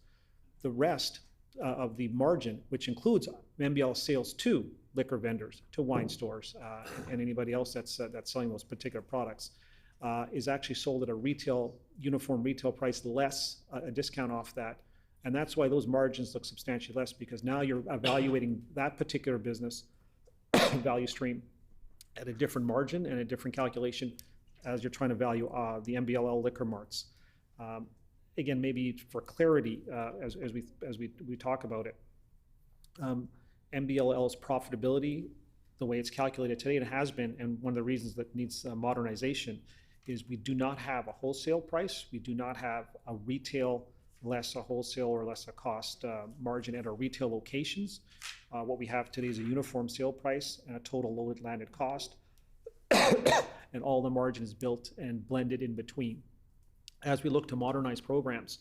The rest of the margin, which includes MBL sales to liquor vendors, to wine stores, and anybody else that's selling those particular products, is actually sold at a uniform retail price less a discount off that. And that's why those margins look substantially less, because now you're evaluating that particular business value stream at a different margin and a different calculation as you're trying to value the MBLL liquor marts. Again, maybe for clarity, as we talk about it, MBLL's profitability, the way it's calculated today, and it has been, and one of the reasons that needs modernization, is we do not have a wholesale price. We do not have a retail less a wholesale or less a cost margin at our retail locations. What we have today is a uniform sale price and a total loaded landed cost, and all the margin is built and blended in between. As we look to modernize programs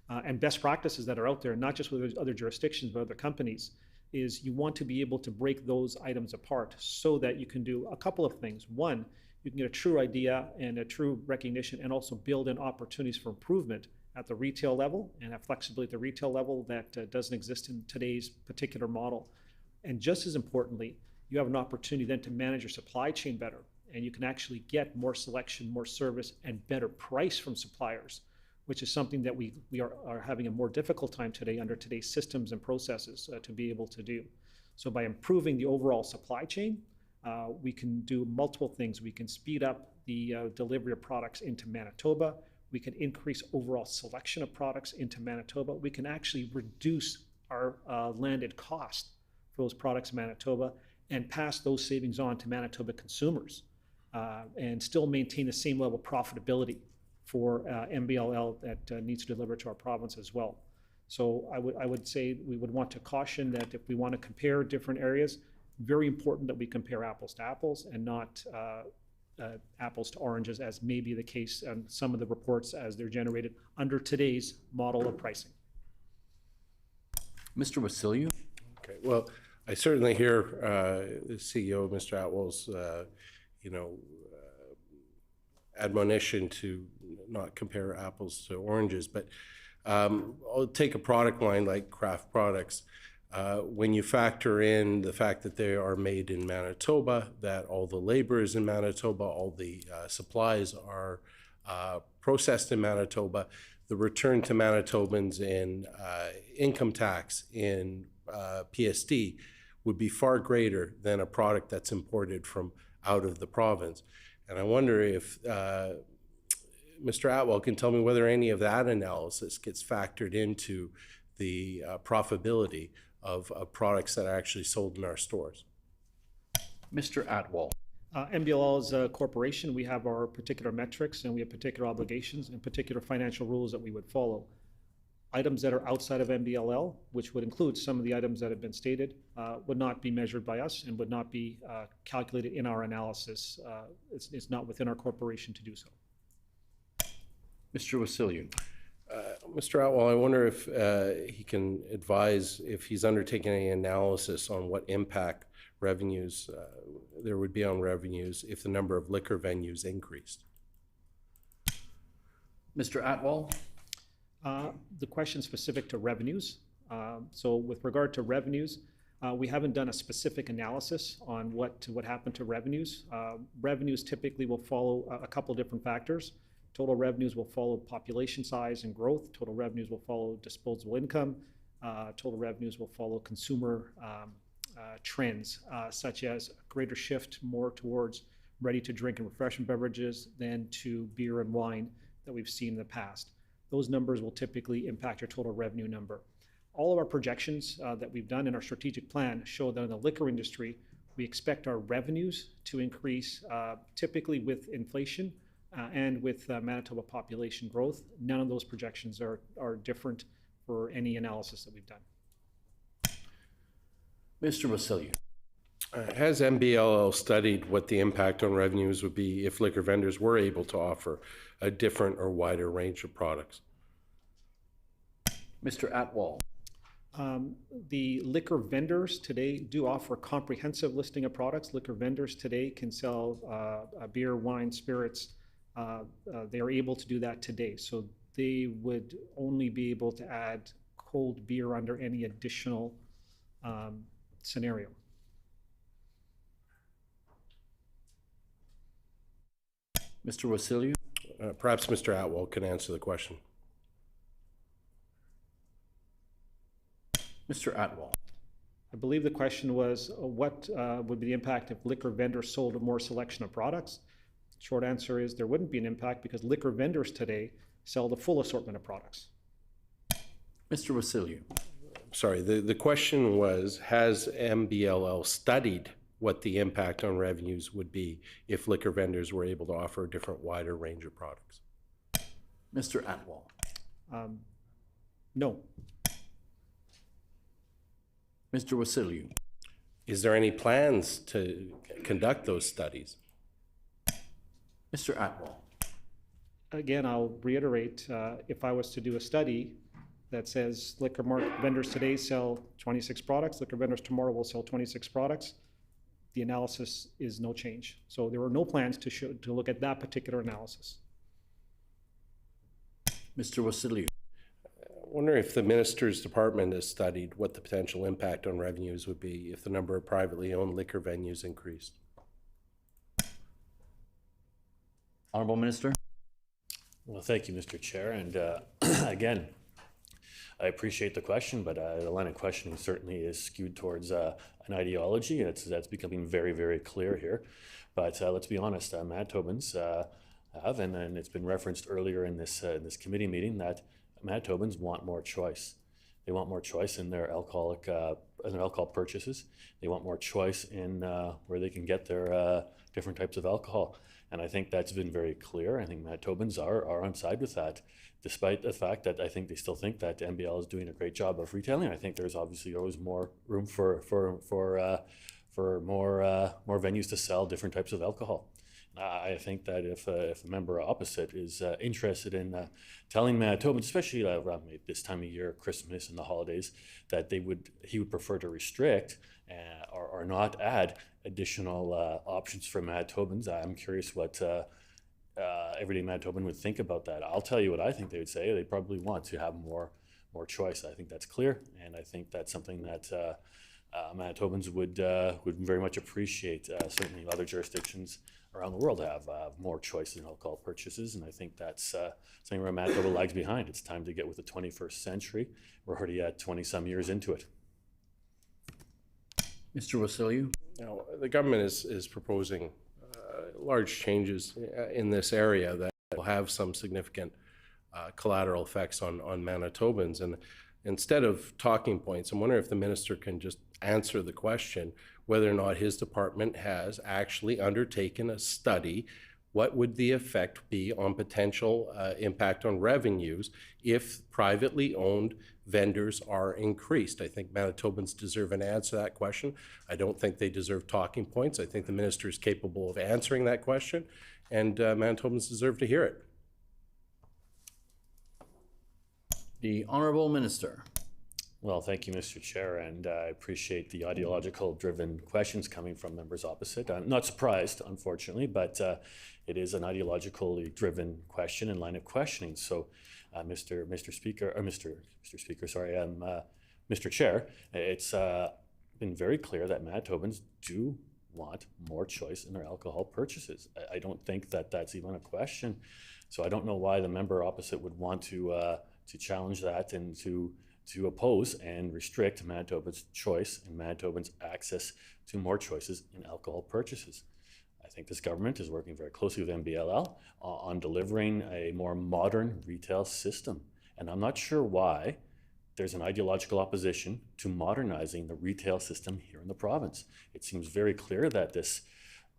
and best practices that are out there, not just with other jurisdictions, but other companies, is you want to be able to break those items apart so that you can do a couple of things. One, you can get a true idea and a true recognition, and also build in opportunities for improvement at the retail level and have flexibility at the retail level that doesn't exist in today's particular model. And just as importantly, you have an opportunity then to manage your supply chain better, and you can actually get more selection, more service, and better price from suppliers, which is something that we are having a more difficult time today under today's systems and processes to be able to do. So by improving the overall supply chain, we can do multiple things. We can speed up the delivery of products into Manitoba. We can increase overall selection of products into Manitoba. We can actually reduce our landed cost for those products in Manitoba and pass those savings on to Manitoba consumers and still maintain the same level of profitability for MBLL that needs to deliver to our province as well. So I would say we would want to caution that if we want to compare different areas, very important that we compare apples to apples and not apples to oranges, as may be the case on some of the reports as they're generated under today's model of pricing. Mr. Wasilou? Okay, well, I certainly hear the CEO, Mr. Atwell's, admonition to not compare apples to oranges, but I'll take a product line like craft products. When you factor in the fact that they are made in Manitoba, that all the labor is in Manitoba, all the supplies are processed in Manitoba, the return to Manitobans in income tax, in PSD, would be far greater than a product that's imported from out of the province. And I wonder if Mr. Atwell can tell me whether any of that analysis gets factored into the profitability of products that are actually sold in our stores. Mr. Atwell? MBLL is a corporation. We have our particular metrics and we have particular obligations and particular financial rules that we would follow. Items that are outside of MBLL, which would include some of the items that have been stated, would not be measured by us and would not be calculated in our analysis. It's not within our corporation to do so. Mr. Wasiliu. Mr. Atwell, I wonder if he can advise if he's undertaken any analysis on what impact revenues there would be on revenues if the number of liquor venues increased. Mr. Atwell. The question specific to revenues. So with regard to revenues, we haven't done a specific analysis on what happened to revenues. Revenues typically will follow a couple different factors. Total revenues will follow population size and growth. Total revenues will follow disposable income. Total revenues will follow consumer trends, such as a greater shift more towards ready-to-drink and refreshment beverages than to beer and wine that we've seen in the past. Those numbers will typically impact your total revenue number. All of our projections that we've done in our strategic plan show that in the liquor industry, we expect our revenues to increase typically with inflation and with Manitoba population growth. None of those projections are different for any analysis that we've done. Mr. Wasiliu. Has MBLL studied what the impact on revenues would be if liquor vendors were able to offer a different or wider range of products? Mr. Atwell. The liquor vendors today do offer a comprehensive listing of products. Liquor vendors today can sell beer, wine, spirits. They are able to do that today. So they would only be able to add cold beer under any additional scenario. Mr. Wasiliu. Perhaps Mr. Atwell can answer the question. Mr. Atwell. I believe the question was what would be the impact if liquor vendors sold a more selection of products? Short answer is there wouldn't be an impact because liquor vendors today sell the full assortment of products. Mr. Wasiliu. Sorry, the question was, has MBLL studied what the impact on revenues would be if liquor vendors were able to offer a different, wider range of products? Mr. Atwell. No. Mr. Wasiliu. Is there any plans to conduct those studies? Mr. Atwell. Again, I'll reiterate, if I was to do a study that says liquor vendors today sell 26 products, liquor vendors tomorrow will sell 26 products, the analysis is no change. So there were no plans to look at that particular analysis. Mr. Wasiliu. I wonder if the Minister's Department has studied what the potential impact on revenues would be if the number of privately owned liquor venues increased. Honourable Minister. Well, thank you, Mr. Chair. And again, I appreciate the question, but the line of questioning certainly is skewed towards an ideology, and that's becoming very, very clear here. But let's be honest, Manitobans have, and it's been referenced earlier in this committee meeting, that Manitobans want more choice. They want more choice in their alcohol purchases. They want more choice in where they can get their different types of alcohol. And I think that's been very clear. I think Manitobans are on side with that, despite the fact that I think they still think that MBL is doing a great job of retailing. I think there's obviously always more room for more venues to sell different types of alcohol. I think that if a member opposite is interested in telling Manitobans, especially around this time of year, Christmas and the holidays, that he would prefer to restrict or not add additional options for Manitobans, I'm curious what everyday Manitoban would think about that. I'll tell you what I think they would say. They probably want to have more choice. I think that's clear, and I think that's something that Manitobans would very much appreciate. Certainly other jurisdictions around the world have more choice in alcohol purchases, and I think that's something where Manitoba lags behind. It's time to get with the 21st century. We're already at 20-some years into it. Mr. Wasiliu. Now, the government is proposing large changes in this area that will have some significant collateral effects on Manitobans. And instead of talking points, I'm wondering if the minister can just answer the question whether or not his department has actually undertaken a study what would the effect be on potential impact on revenues if privately owned vendors are increased? I think Manitobans deserve an answer to that question. I don't think they deserve talking points. I think the minister is capable of answering that question, and Manitobans deserve to hear it. The Honourable Minister. Well, thank you, Mr. Chair, and I appreciate the ideological-driven questions coming from members opposite. I'm not surprised, unfortunately, but it is an ideologically driven question and line of questioning. So, Mr. Chair, it's been very clear that Manitobans do want more choice in their alcohol purchases. I don't think that that's even a question. So I don't know why the member opposite would want to challenge that and to oppose and restrict Manitoba's choice and Manitobans' access to more choices in alcohol purchases. I think this government is working very closely with MBLL on delivering a more modern retail system. And I'm not sure why there's an ideological opposition to modernizing the retail system here in the province. It seems very clear that this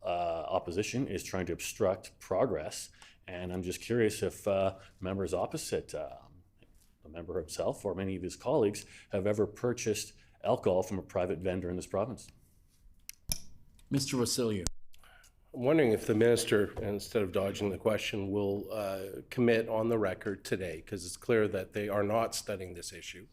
opposition is trying to obstruct progress. And I'm just curious if members opposite, the member himself or many of his colleagues, have ever purchased alcohol from a private vendor in this province. Mr. Wasilyu. I'm wondering if the minister, instead of dodging the question, will commit on the record today, because it's clear that they are not studying this issue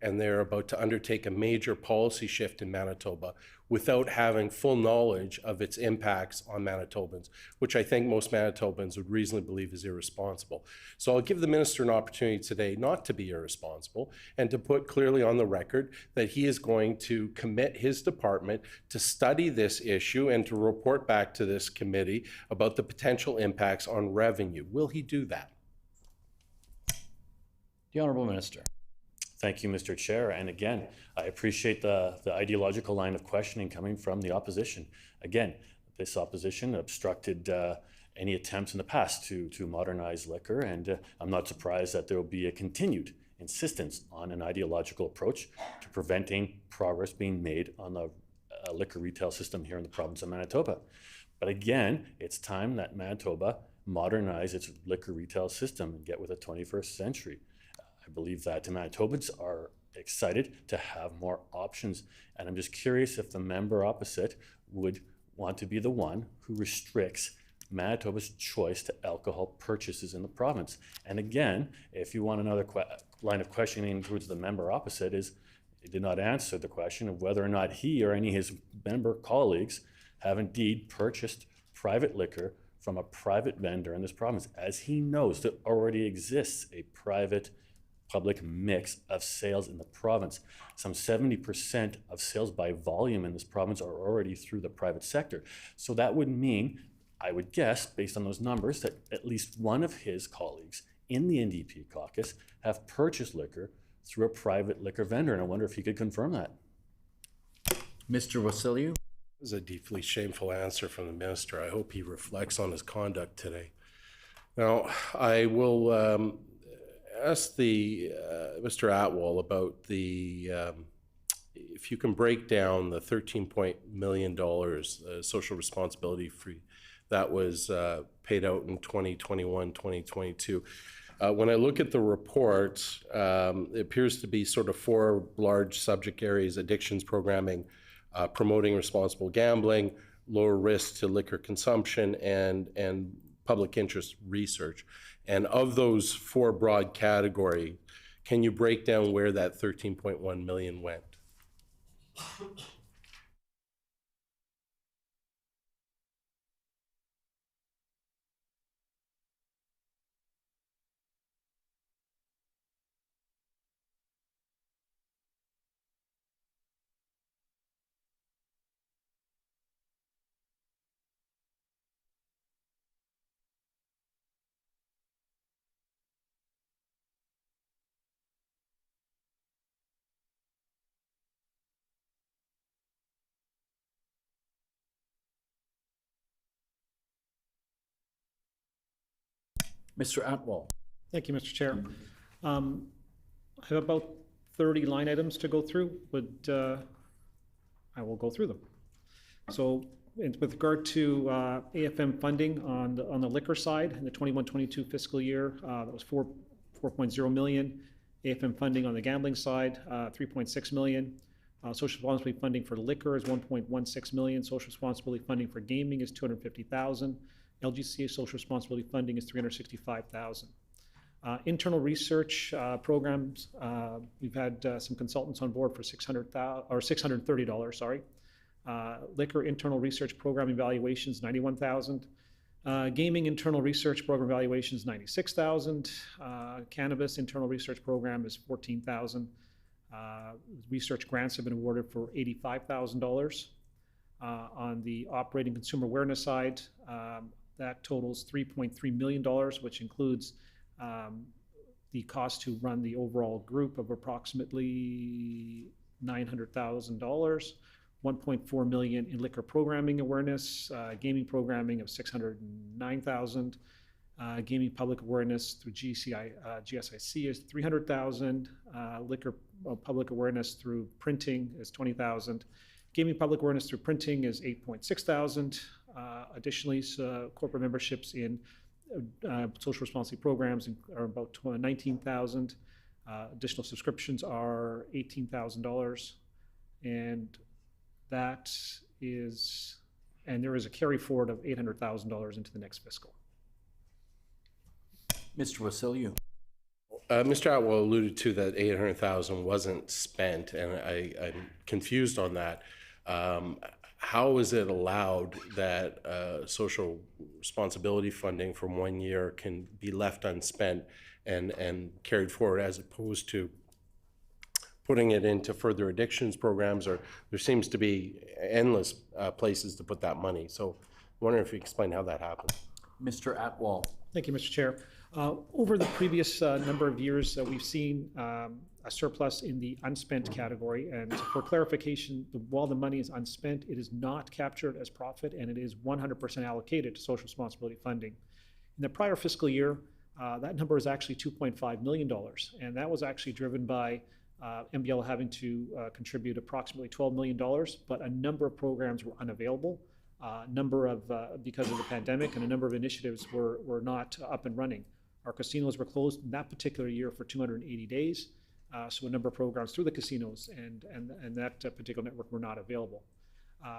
and they're about to undertake a major policy shift in Manitoba without having full knowledge of its impacts on Manitobans, which I think most Manitobans would reasonably believe is irresponsible. So I'll give the minister an opportunity today not to be irresponsible and to put clearly on the record that he is going to commit his department to study this issue and to report back to this committee about the potential impacts on revenue. Will he do that? The Honourable Minister. Thank you, Mr. Chair. And again, I appreciate the ideological line of questioning coming from the opposition. Again, this opposition obstructed any attempts in the past to modernize liquor, and I'm not surprised that there will be a continued insistence on an ideological approach to preventing progress being made on the liquor retail system here in the province of Manitoba. But again, it's time that Manitoba modernize its liquor retail system and get with the 21st century. I believe that Manitobans are excited to have more options, and I'm just curious if the member opposite would want to be the one who restricts Manitoba's choice to alcohol purchases in the province. And again, if you want another line of questioning towards the member opposite, is he did not answer the question of whether or not he or any of his member colleagues have indeed purchased private liquor from a private vendor in this province, as he knows there already exists a private public mix of sales in the province. Some 70% of sales by volume in this province are already through the private sector. So that would mean, I would guess, based on those numbers, that at least one of his colleagues in the NDP caucus have purchased liquor through a private liquor vendor, and I wonder if he could confirm that. Mr. Wasilyu. This is a deeply shameful answer from the minister. I hope he reflects on his conduct today. Now, I will ask the Mr. Atwell about the if you can break down the $13 million social responsibility fee that was paid out in 2021, 2022. When I look at the report, it appears to be sort of four large subject areas: addictions programming, promoting responsible gambling, lower risk to liquor consumption, and public interest research. And of those four broad categories, can you break down where that 13.1 million went? Mr. Atwell. Thank you, Mr. Chair. I have about 30 line items to go through, but I will go through them. So and with regard to AFM funding on the liquor side, in the 21-22 fiscal year, that was 4.0 million. AFM funding on the gambling side, 3.6 million. Social responsibility funding for liquor is 1.16 million. Social responsibility funding for gaming is 250,000. LGCA social responsibility funding is 365,000. Internal research programs, we've had some consultants on board for $630, sorry. Liquor internal research program evaluations, 91,000. Gaming internal research program evaluations, 96,000. Cannabis internal research program is 14,000. Research grants have been awarded for $85,000. On the operating consumer awareness side, that totals $3.3 million, which includes the cost to run the overall group of approximately $900,000, 1.4 million in liquor programming awareness, gaming programming of 609,000, gaming public awareness through GSIC is 300,000, liquor public awareness through printing is 20,000, gaming public awareness through printing is 8.6 thousand. Additionally, corporate memberships in social responsibility programs are about 19,000. Additional subscriptions are $18,000, and that is, and there is a carry forward of $800,000 into the next fiscal. Mr. Wasilou. Mr. Atwell alluded to that 800,000 wasn't spent, and I'm confused on that. How is it allowed that social responsibility funding from 1 year can be left unspent and carried forward, as opposed to putting it into further addictions programs? Or there seems to be endless places to put that money. So I wonder if you explain how that happened. Mr. Atwell. Thank you, Mr. Chair. Over the previous number of years, we've seen a surplus in the unspent category. And for clarification, while the money is unspent, it is not captured as profit, and it is 100% allocated to social responsibility funding. In the prior fiscal year, that number is actually $2.5 million. And that was actually driven by MBL having to contribute approximately $12 million, but a number of programs were unavailable. Because of the pandemic, and a number of initiatives were not up and running. Our casinos were closed in that particular year for 280 days. So a number of programs through the casinos and that particular network were not available.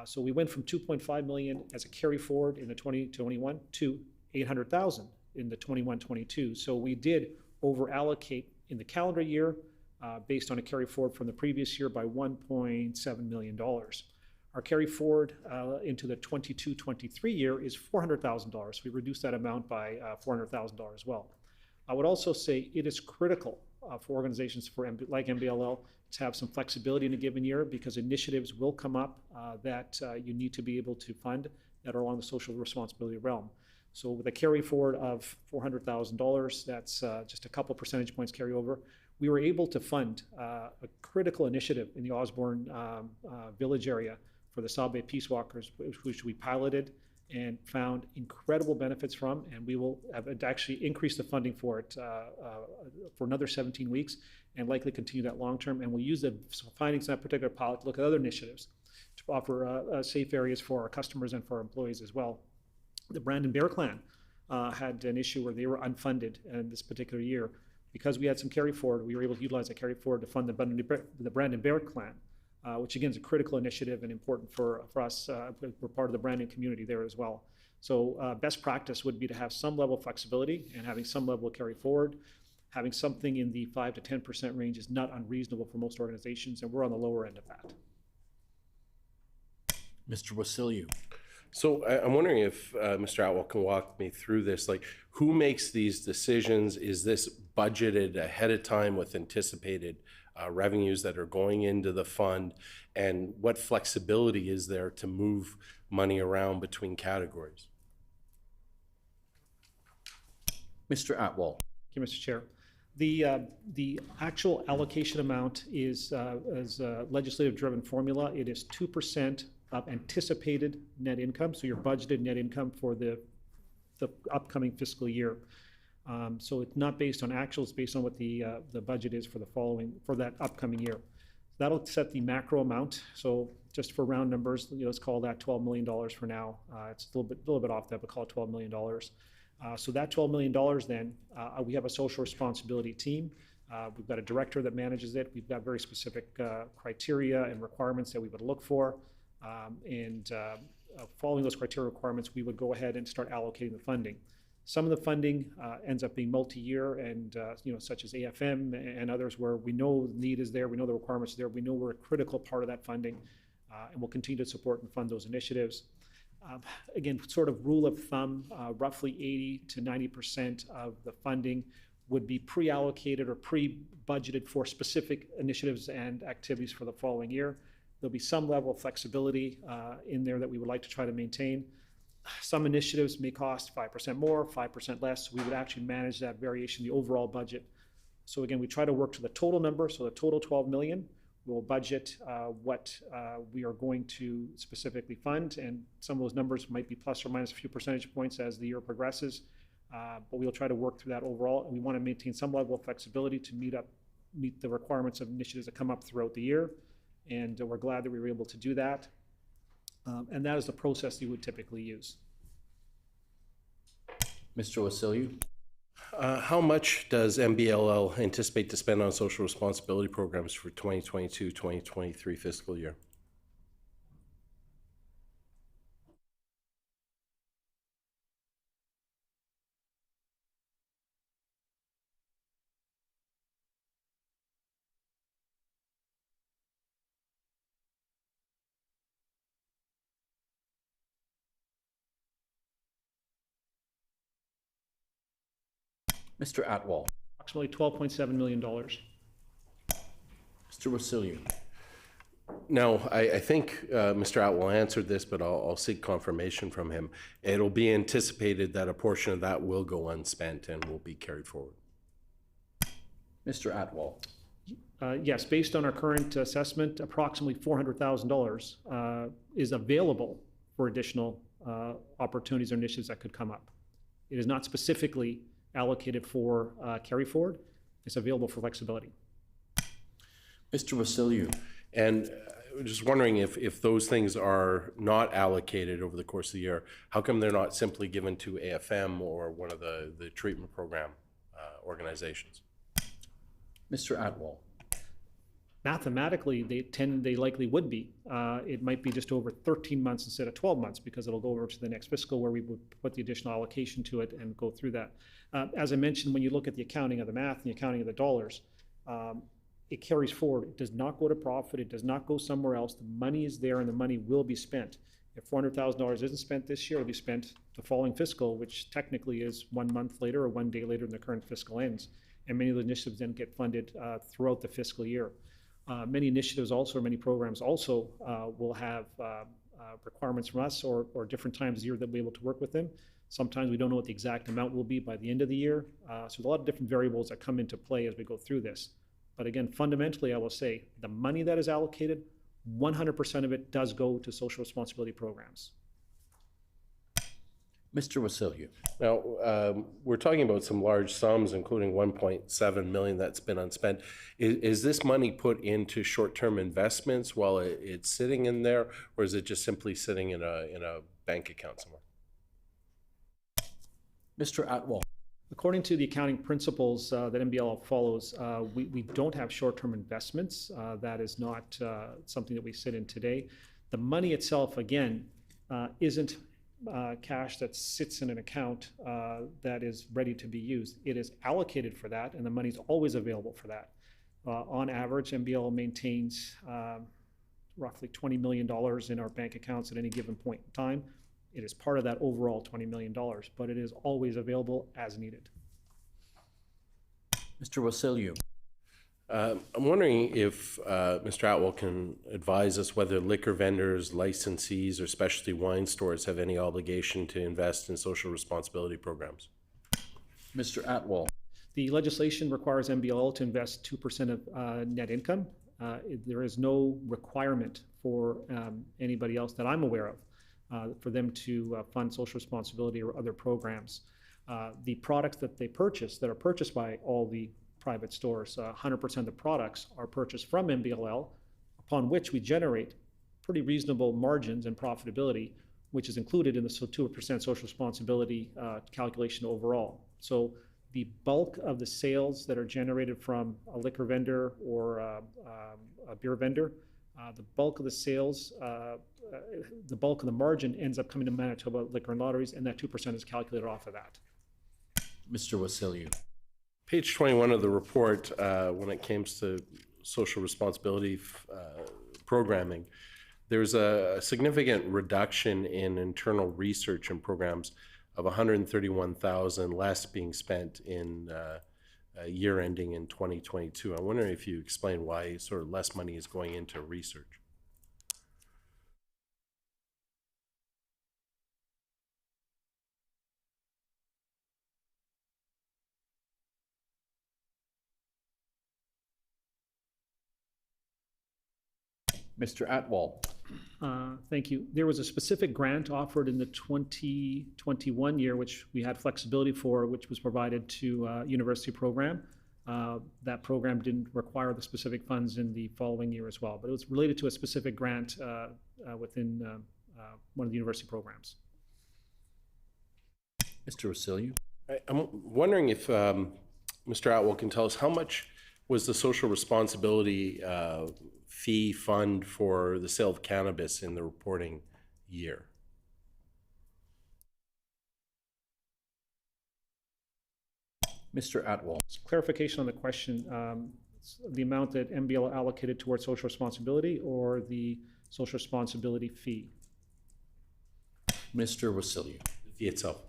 So we went from 2.5 million as a carry forward in the 2021 to 800,000 in the 21-22. So we did over allocate in the calendar year based on a carry forward from the previous year by $1.7 million. Our carry forward into the 22-23 year is $400,000. We reduced that amount by $400,000 as well. I would also say it is critical for organizations like MBLL to have some flexibility in a given year, because initiatives will come up that you need to be able to fund that are along the social responsibility realm. So with a carry forward of $400,000, that's just a couple percentage points carryover. We were able to fund a critical initiative in the Osborne Village area for the South Bay Peace Walkers, which we piloted and found incredible benefits from, and we will have actually increased the funding for it for another 17 weeks and likely continue that long term. And we'll use the findings of that particular pilot to look at other initiatives to offer safe areas for our customers and for our employees as well. The Brandon Bear Clan had an issue where they were unfunded in this particular year. Because we had some carry forward, we were able to utilize that carry forward to fund the Brandon Bear Clan. Which again is a critical initiative and important for us. We're part of the Brandon community there as well. So best practice would be to have some level of flexibility and having some level of carry forward. Having something in the 5 to 10% range is not unreasonable for most organizations, and we're on the lower end of that. Mr. Wasilou. So I'm wondering if Mr. Atwell can walk me through this. Like, who makes these decisions? Is this budgeted ahead of time with anticipated revenues that are going into the fund? And what flexibility is there to move money around between categories? Mr. Atwell. Thank you, Mr. Chair. The actual allocation amount is a legislative-driven formula. It is 2% of anticipated net income, so your budgeted net income for the upcoming fiscal year. So it's not based on actuals, it's based on what the budget is for that upcoming year. That'll set the macro amount. So just for round numbers, let's call that $12 million for now. It's a little bit off that, but call it $12 million. So that $12 million then, we have a social responsibility team. We've got a director that manages it. We've got very specific criteria and requirements that we would look for. Following those criteria requirements, we would go ahead and start allocating the funding. Some of the funding ends up being multi-year and, such as AFM and others where we know the need is there, we know the requirements are there, we know we're a critical part of that funding, and we'll continue to support and fund those initiatives. Again, sort of rule of thumb, roughly 80 to 90% of the funding would be pre-allocated or pre-budgeted for specific initiatives and activities for the following year. There'll be some level of flexibility in there that we would like to try to maintain. Some initiatives may cost 5% more, 5% less. We would actually manage that variation in the overall budget. So again, we try to work to the total number. So the total 12 million, we'll budget what we are going to specifically fund. And some of those numbers might be plus or minus a few percentage points as the year progresses. But we'll try to work through that overall. And we want to maintain some level of flexibility to meet the requirements of initiatives that come up throughout the year. And we're glad that we were able to do that. And that is the process you would typically use. Mr. Wasilyu? How much does MBLL anticipate to spend on social responsibility programs for 2022-2023 fiscal year? Mr. Atwal? Approximately $12.7 million. Mr. Wasilyu? Now, I think Mr. Atwell answered this, but I'll seek confirmation from him. It'll be anticipated that a portion of that will go unspent and will be carried forward. Mr. Atwal? Yes, based on our current assessment, approximately $400,000 is available for additional opportunities or initiatives that could come up. It is not specifically allocated for carry forward. It's available for flexibility. Mr. Wasilyu? And just wondering if those things are not allocated over the course of the year, how come they're not simply given to AFM or one of the treatment program organizations? Mr. Atwal? Mathematically, they likely would be. It might be just over 13 months instead of 12 months because it'll go over to the next fiscal where we would put the additional allocation to it and go through that. As I mentioned, when you look at the accounting of the math and the accounting of the dollars, it carries forward. It does not go to profit. It does not go somewhere else. The money is there and the money will be spent. If $400,000 isn't spent this year, it'll be spent the following fiscal, which technically is 1 month later or 1 day later than the current fiscal ends. And many of the initiatives then get funded throughout the fiscal year. Many initiatives also, or many programs also will have requirements from us or different times of the year that we'll be able to work with them. Sometimes we don't know what the exact amount will be by the end of the year. So there's a lot of different variables that come into play as we go through this. But again, fundamentally, I will say the money that is allocated, 100% of it does go to social responsibility programs. Mr. Wasilyu? Now, we're talking about some large sums, including 1.7 million that's been unspent. Is this money put into short-term investments while it's sitting in there, or is it just simply sitting in a bank account somewhere? Mr. Atwal? According to the accounting principles that MBLL follows, we don't have short-term investments. That is not something that we sit in today. The money itself, again, isn't cash that sits in an account that is ready to be used. It is allocated for that, and the money is always available for that. On average, MBLL maintains roughly $20 million in our bank accounts at any given point in time. It is part of that overall $20 million, but it is always available as needed. Mr. Wasilyu? I'm wondering if Mr. Atwell can advise us whether liquor vendors, licensees, or specialty wine stores have any obligation to invest in social responsibility programs. Mr. Atwal? The legislation requires MBLL to invest 2% of net income. There is no requirement for anybody else that I'm aware of for them to fund social responsibility or other programs. The products that they purchase, that are purchased by all the private stores, 100% of the products are purchased from MBLL upon which we generate pretty reasonable margins and profitability, which is included in the 2% social responsibility calculation overall. So the bulk of the sales that are generated from a liquor vendor or a beer vendor, the bulk of the sales, the bulk of the margin ends up coming to Manitoba Liquor and Lotteries, and that 2% is calculated off of that. Mr. Wasilyu. Page 21 of the report, when it comes to social responsibility programming, there's a significant reduction in internal research and programs of 131,000 less being spent in a year ending in 2022. I'm wondering if you explain why sort of less money is going into research. Mr. Atwal. Thank you. There was a specific grant offered in the 2021 year, which we had flexibility for, which was provided to a university program. That program didn't require the specific funds in the following year as well, but it was related to a specific grant within one of the university programs. Mr. Wasilyu. I'm wondering if Mr. Atwell can tell us how much was the social responsibility fee fund for the sale of cannabis in the reporting year? Mr. Atwal. Clarification on the question, the amount that MBL allocated towards social responsibility or the social responsibility fee? Mr. Wasilyu. The fee itself.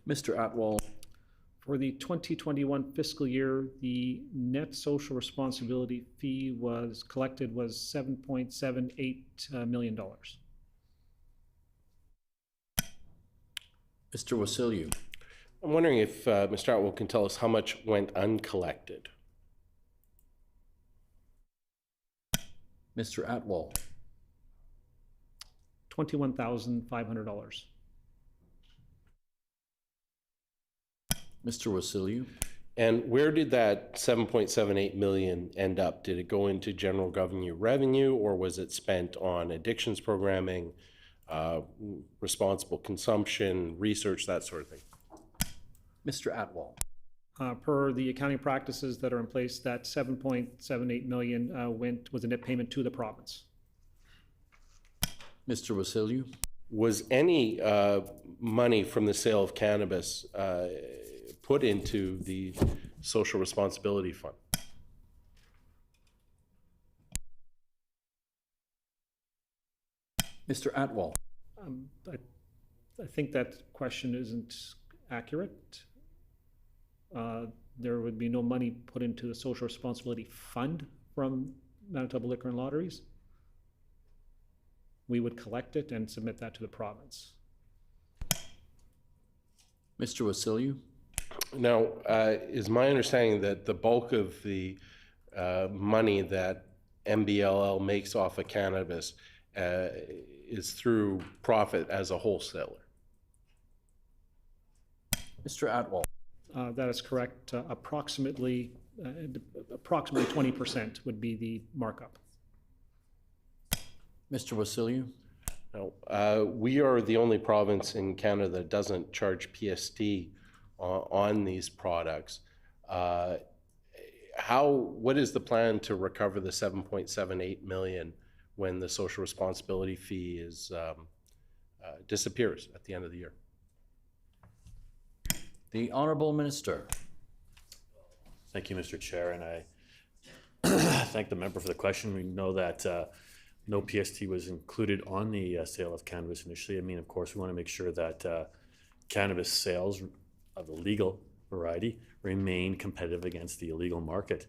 Mr. Atwal. For the 2021 fiscal year, the net social responsibility fee was collected was $7.78 million. Mr. Wasilyu. I'm wondering if Mr. Atwell can tell us how much went uncollected. Mr. Atwal. $21,500. Mr. Wasilyu. And where did that 7.78 million end up? Did it go into general government revenue, or was it spent on addictions programming, responsible consumption, research, that sort of thing? Mr. Atwal. Per the accounting practices that are in place, that 7.78 million was a net payment to the province. Mr. Wasilyu. Was any money from the sale of cannabis put into the social responsibility fund? Mr. Atwal. I think that question isn't accurate. There would be no money put into the social responsibility fund from Manitoba Liquor and Lotteries. We would collect it and submit that to the province. Mr. Wasilyu. Now, is my understanding that the bulk of the money that MBLL makes off of cannabis is through profit as a wholesaler? Mr. Atwal. That is correct. Approximately 20% would be the markup. Mr. Wasilyu. Now, we are the only province in Canada that doesn't charge PST on these products. What is the plan to recover the 7.78 million when the social responsibility fee is disappears at the end of the year? The Honourable Minister. Thank you, Mr. Chair, and thank the member for the question. We know that no PST was included on the sale of cannabis initially. I mean, of course, we want to make sure that cannabis sales of the legal variety remain competitive against the illegal market.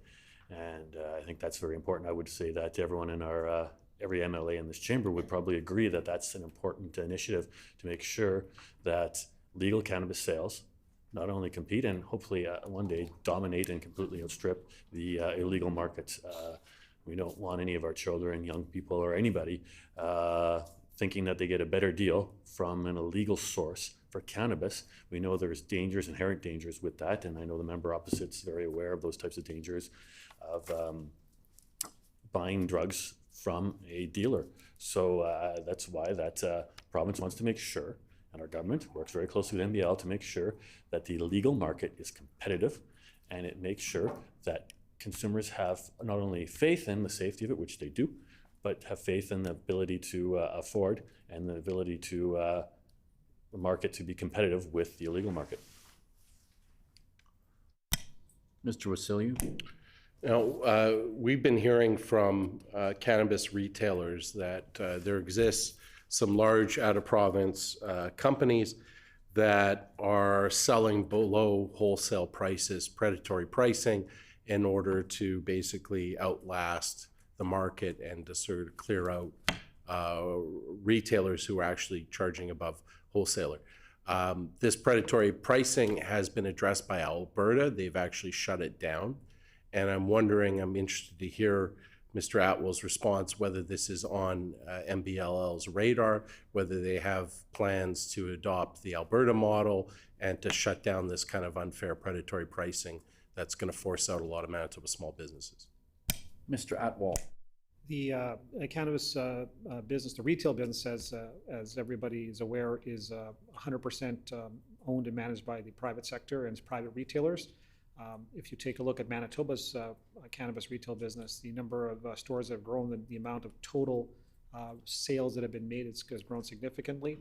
And I think that's very important. I would say that everyone in our, every MLA in this chamber would probably agree that that's an important initiative to make sure that legal cannabis sales not only compete and hopefully one day dominate and completely outstrip the illegal markets. We don't want any of our children, young people, or anybody thinking that they get a better deal from an illegal source for cannabis. We know there's dangers, inherent dangers with that, and I know the member opposite's very aware of those types of dangers of buying drugs from a dealer. So that's why that province wants to make sure, and our government works very closely with NBL to make sure that the legal market is competitive, and it makes sure that consumers have not only faith in the safety of it, which they do, but have faith in the ability to afford and the ability to the market to be competitive with the illegal market. Mr. Wasiliu? Now, we've been hearing from cannabis retailers that there exists some large out-of-province companies that are selling below wholesale prices, predatory pricing, in order to basically outlast the market and to sort of clear out retailers who are actually charging above wholesaler. This predatory pricing has been addressed by Alberta. They've actually shut it down. And I'm wondering, I'm interested to hear Mr. Atwell's response, whether this is on MBLL's radar, whether they have plans to adopt the Alberta model and to shut down this kind of unfair predatory pricing that's going to force out a lot of Manitoba small businesses. Mr. Atwell? The cannabis business, the retail business, as everybody is aware, is 100% owned and managed by the private sector and its private retailers. If you take a look at Manitoba's cannabis retail business, the number of stores that have grown, the amount of total sales that have been made has grown significantly.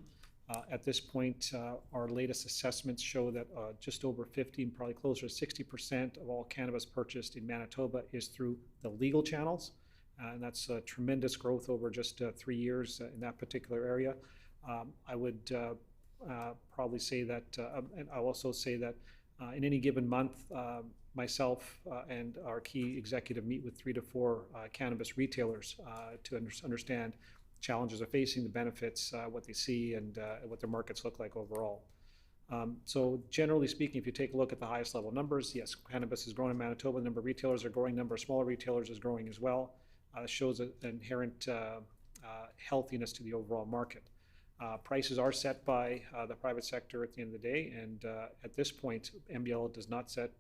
At this point, our latest assessments show that just over 50, probably closer to 60% of all cannabis purchased in Manitoba is through the legal channels. And that's a tremendous growth over just 3 years in that particular area. I would probably say that, and I'll also say that in any given month, myself and our key executive meet with 3 to 4 cannabis retailers to understand challenges they're facing, the benefits, what they see, and what their markets look like overall. So generally speaking, if you take a look at the highest level numbers, yes, cannabis is growing in Manitoba, the number of retailers are growing, the number of smaller retailers is growing as well. Shows an inherent healthiness to the overall market. Prices are set by the private sector at the end of the day, and at this point, MBL does not set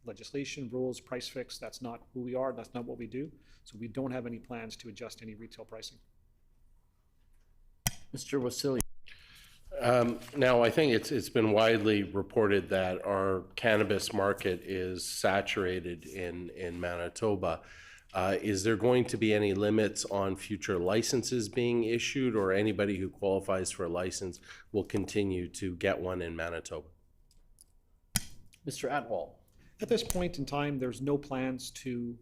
legislation, rules, price fix. That's not who we are, that's not what we do. So we don't have any plans to adjust any retail pricing. Mr. Wasiliu? Now, I think it's been widely reported that our cannabis market is saturated in Manitoba. Is there going to be any limits on future licenses being issued, or anybody who qualifies for a license will continue to get one in Manitoba? Mr. Atwell? At this point in time, there's no plans to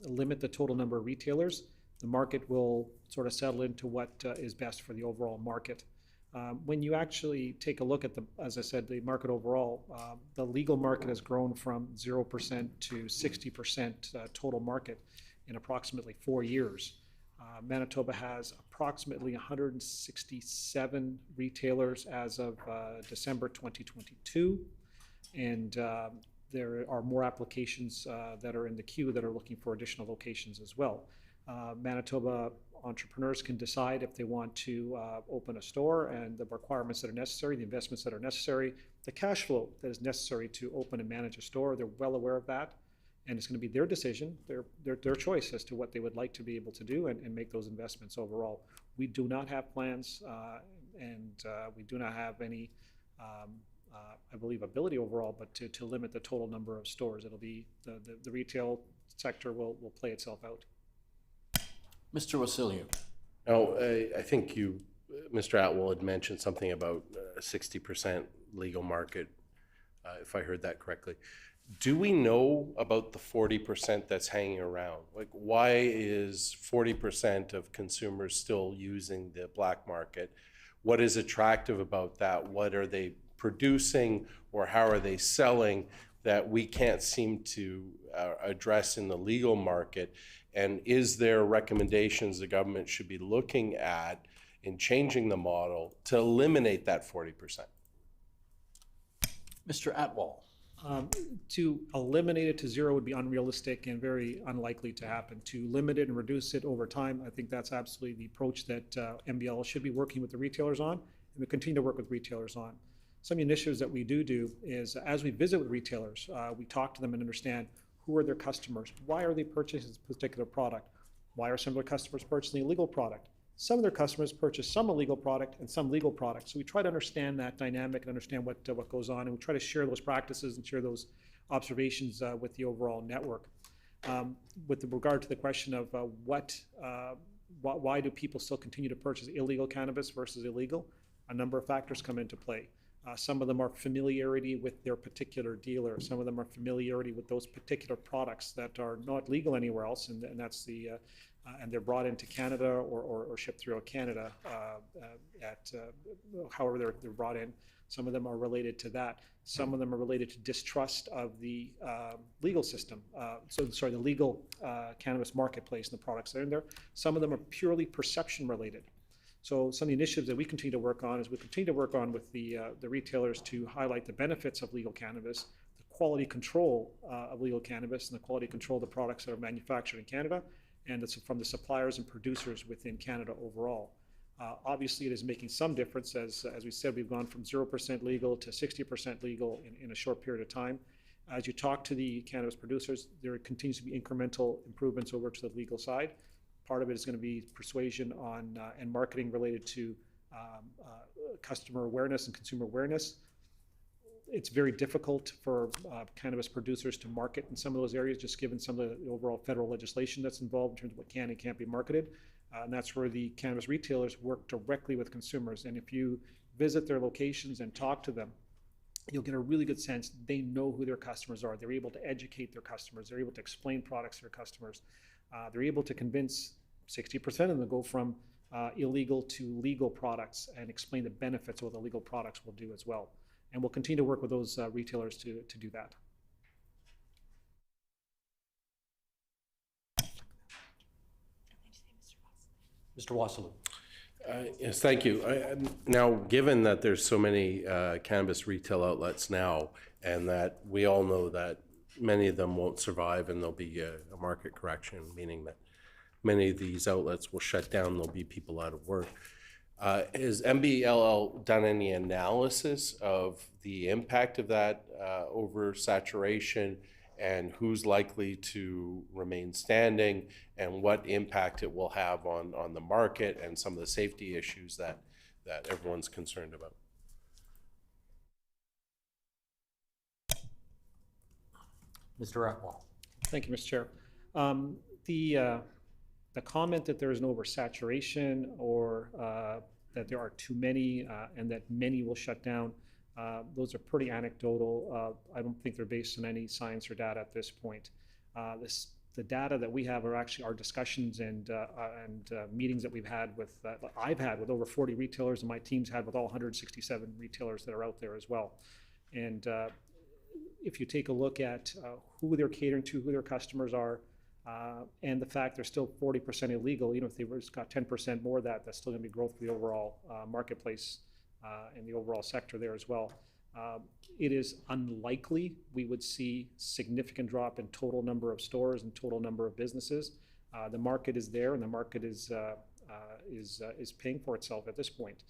limit the total number of retailers. The market will sort of settle into what is best for the overall market. When you actually take a look at as I said, the market overall, the legal market has grown from 0% to 60% total market in approximately 4 years. Manitoba has approximately 167 retailers as of December 2022, and there are more applications that are in the queue that are looking for additional locations as well. Manitoba entrepreneurs can decide if they want to open a store, and the requirements that are necessary, the investments that are necessary, the cash flow that is necessary to open and manage a store. They're well aware of that, and it's going to be their decision, their choice as to what they would like to be able to do and make those investments overall. We do not have plans, and we do not have any, I believe, ability overall, but to limit the total number of stores. It'll be the retail sector will play itself out. Mr. Wasiliu? Now, I think Mr. Atwell had mentioned something about 60% legal market, if I heard that correctly. Do we know about the 40% that's hanging around? Like, why is 40% of consumers still using the black market? What is attractive about that? What are they producing, or how are they selling that we can't seem to address in the legal market? And is there recommendations the government should be looking at in changing the model to eliminate that 40%? Mr. Atwal. To eliminate it to zero would be unrealistic and very unlikely to happen. To limit it and reduce it over time, I think that's absolutely the approach that MBL should be working with the retailers on, and we continue to work with retailers on. Some initiatives that we do is, as we visit with retailers, we talk to them and understand who are their customers, why are they purchasing this particular product, why are some of their customers purchasing a illegal product. Some of their customers purchase some illegal product and some legal product. So we try to understand that dynamic and understand what goes on, and we try to share those practices and share those observations with the overall network. With regard to the question of why do people still continue to purchase illegal cannabis versus illegal, a number of factors come into play. Some of them are familiarity with their particular dealer. Some of them are familiarity with those particular products that are not legal anywhere else, and that's the and they're brought into Canada or shipped throughout Canada however they're brought in. Some of them are related to that. Some of them are related to distrust of the legal system. The legal cannabis marketplace and the products that are in there. Some of them are purely perception related. So some of the initiatives that we continue to work on is we continue to work on with the retailers to highlight the benefits of legal cannabis, the quality control of legal cannabis, and the quality control of the products that are manufactured in Canada, and it's from the suppliers and producers within Canada overall. Obviously, it is making some difference. As we said, we've gone from 0% legal to 60% legal in a short period of time. As you talk to the cannabis producers, there continues to be incremental improvements over to the legal side. Part of it is going to be persuasion on and marketing related to customer awareness and consumer awareness. It's very difficult for cannabis producers to market in some of those areas, just given some of the overall federal legislation that's involved in terms of what can and can't be marketed. And that's where the cannabis retailers work directly with consumers. And if you visit their locations and talk to them, you'll get a really good sense they know who their customers are. They're able to educate their customers. They're able to explain products to their customers. They're able to convince 60% of them to go from illegal to legal products and explain the benefits of what the legal products will do as well. And we'll continue to work with those retailers to do that. Mr. Wasselu. Yes, thank you. Now, given that there's so many cannabis retail outlets now, and that we all know that many of them won't survive and there'll be a market correction, meaning that many of these outlets will shut down, there'll be people out of work. Has MBLL done any analysis of the impact of that oversaturation, and who's likely to remain standing, and what impact it will have on the market and some of the safety issues that everyone's concerned about? Mr. Atwal. Thank you, Mr. Chair. The comment that there is an oversaturation or that there are too many and that many will shut down, those are pretty anecdotal. I don't think they're based on any science or data at this point. The data that we have are actually our discussions and meetings that we've had with, I've had with over 40 retailers, and my team's had with all 167 retailers that are out there as well. And if you take a look at who they're catering to, who their customers are, and the fact they're still 40% illegal, even if they just got 10% more of that, that's still going to be growth for the overall marketplace and the overall sector there as well. It is unlikely we would see significant drop in total number of stores and total number of businesses. The market is there, and the market is paying for itself at this point.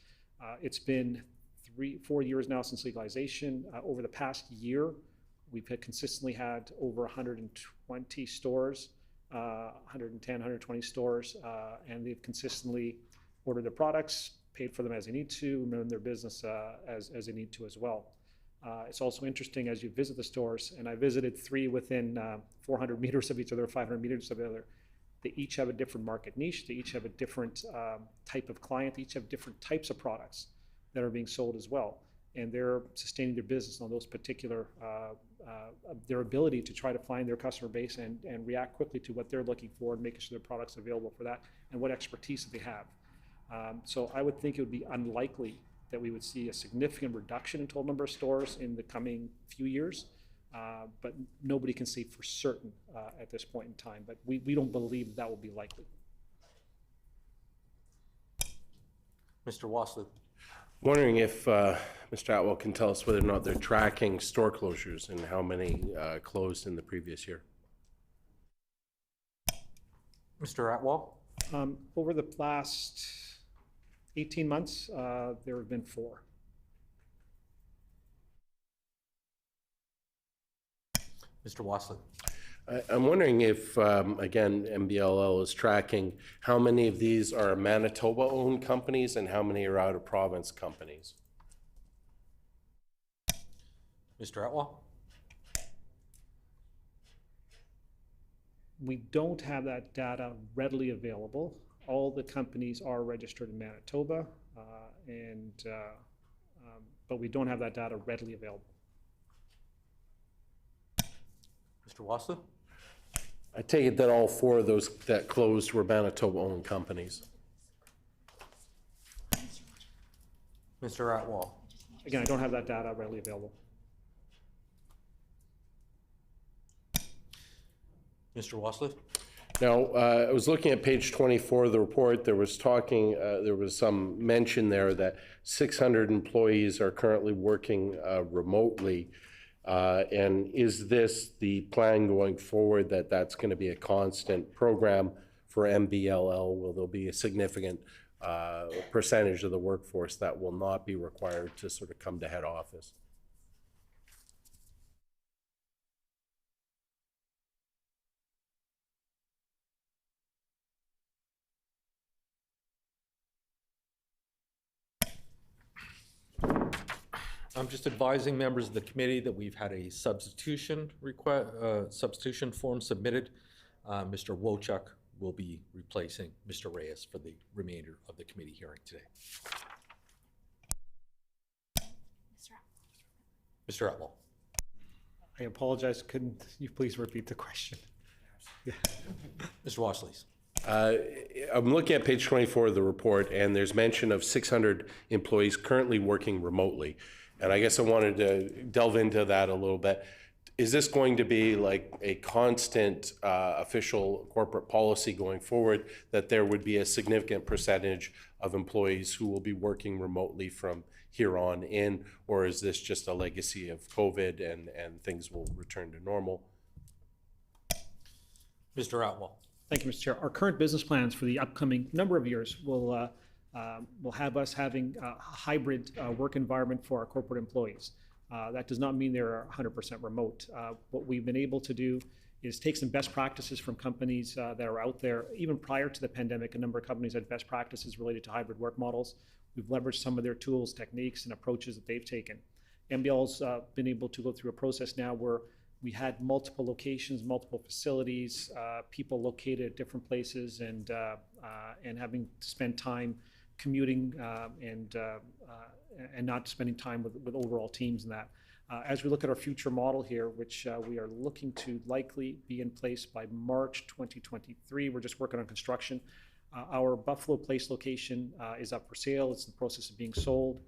It's been 3-4 years now since legalization. Over the past year, we've consistently had over 120 stores, 110, 120 stores, and they've consistently ordered their products, paid for them as they need to, run their business as they need to as well. It's also interesting as you visit the stores, and I visited 3 within 400 meters of each other, 500 meters of each other. They each have a different market niche. They each have a different type of client. They each have different types of products that are being sold as well. And they're sustaining their business on those particular their ability to try to find their customer base and react quickly to what they're looking for and making sure their product's available for that and what expertise that they have. So I would think it would be unlikely that we would see a significant reduction in total number of stores in the coming few years, but nobody can say for certain at this point in time. But we don't believe that will be likely. Mr. Wassler. Wondering if Mr. Atwell can tell us whether or not they're tracking store closures and how many closed in the previous year. Mr. Atwell. Over the last 18 months, there have been 4. Mr. Wassler. I'm wondering if, again, MBLL is tracking how many of these are Manitoba-owned companies and how many are out-of-province companies. Mr. Atwell. We don't have that data readily available. All the companies are registered in Manitoba, but we don't have that data readily available. Mr. Wassler. I take it that all 4 of those that closed were Manitoba-owned companies. Mr. Atwell. Again, I don't have that data readily available. Mr. Wassler. Now, I was looking at page 24 of the report. There was some mention there that 600 employees are currently working remotely. And is this the plan going forward, that that's going to be a constant program for MBLL? Will there be a significant percentage of the workforce that will not be required to sort of come to head office? I'm just advising members of the committee that we've had a substitution form submitted. Mr. Wojcik will be replacing Mr. Reyes for the remainder of the committee hearing today. Mr. Atwell. I apologize. Couldn't you please repeat the question? Yeah. Mr. Wassler. I'm looking at page 24 of the report, and there's mention of 600 employees currently working remotely. And I guess I wanted to delve into that a little bit. Is this going to be like a constant official corporate policy going forward, that there would be a significant percentage of employees who will be working remotely from here on in, or is this just a legacy of COVID and things will return to normal? Mr. Atwell. Thank you, Mr. Chair. Our current business plans for the upcoming number of years will have us having a hybrid work environment for our corporate employees. That does not mean they're 100% remote. What we've been able to do is take some best practices from companies that are out there. Even prior to the pandemic, a number of companies had best practices related to hybrid work models. We've leveraged some of their tools, techniques, and approaches that they've taken. MBL's been able to go through a process now where we had multiple locations, multiple facilities, people located at different places, and having to spend time commuting and not spending time with overall teams and that. As we look at our future model here, which we are looking to likely be in place by March 2023, we're just working on construction. Our Buffalo Place location is up for sale. It's in the process of being sold.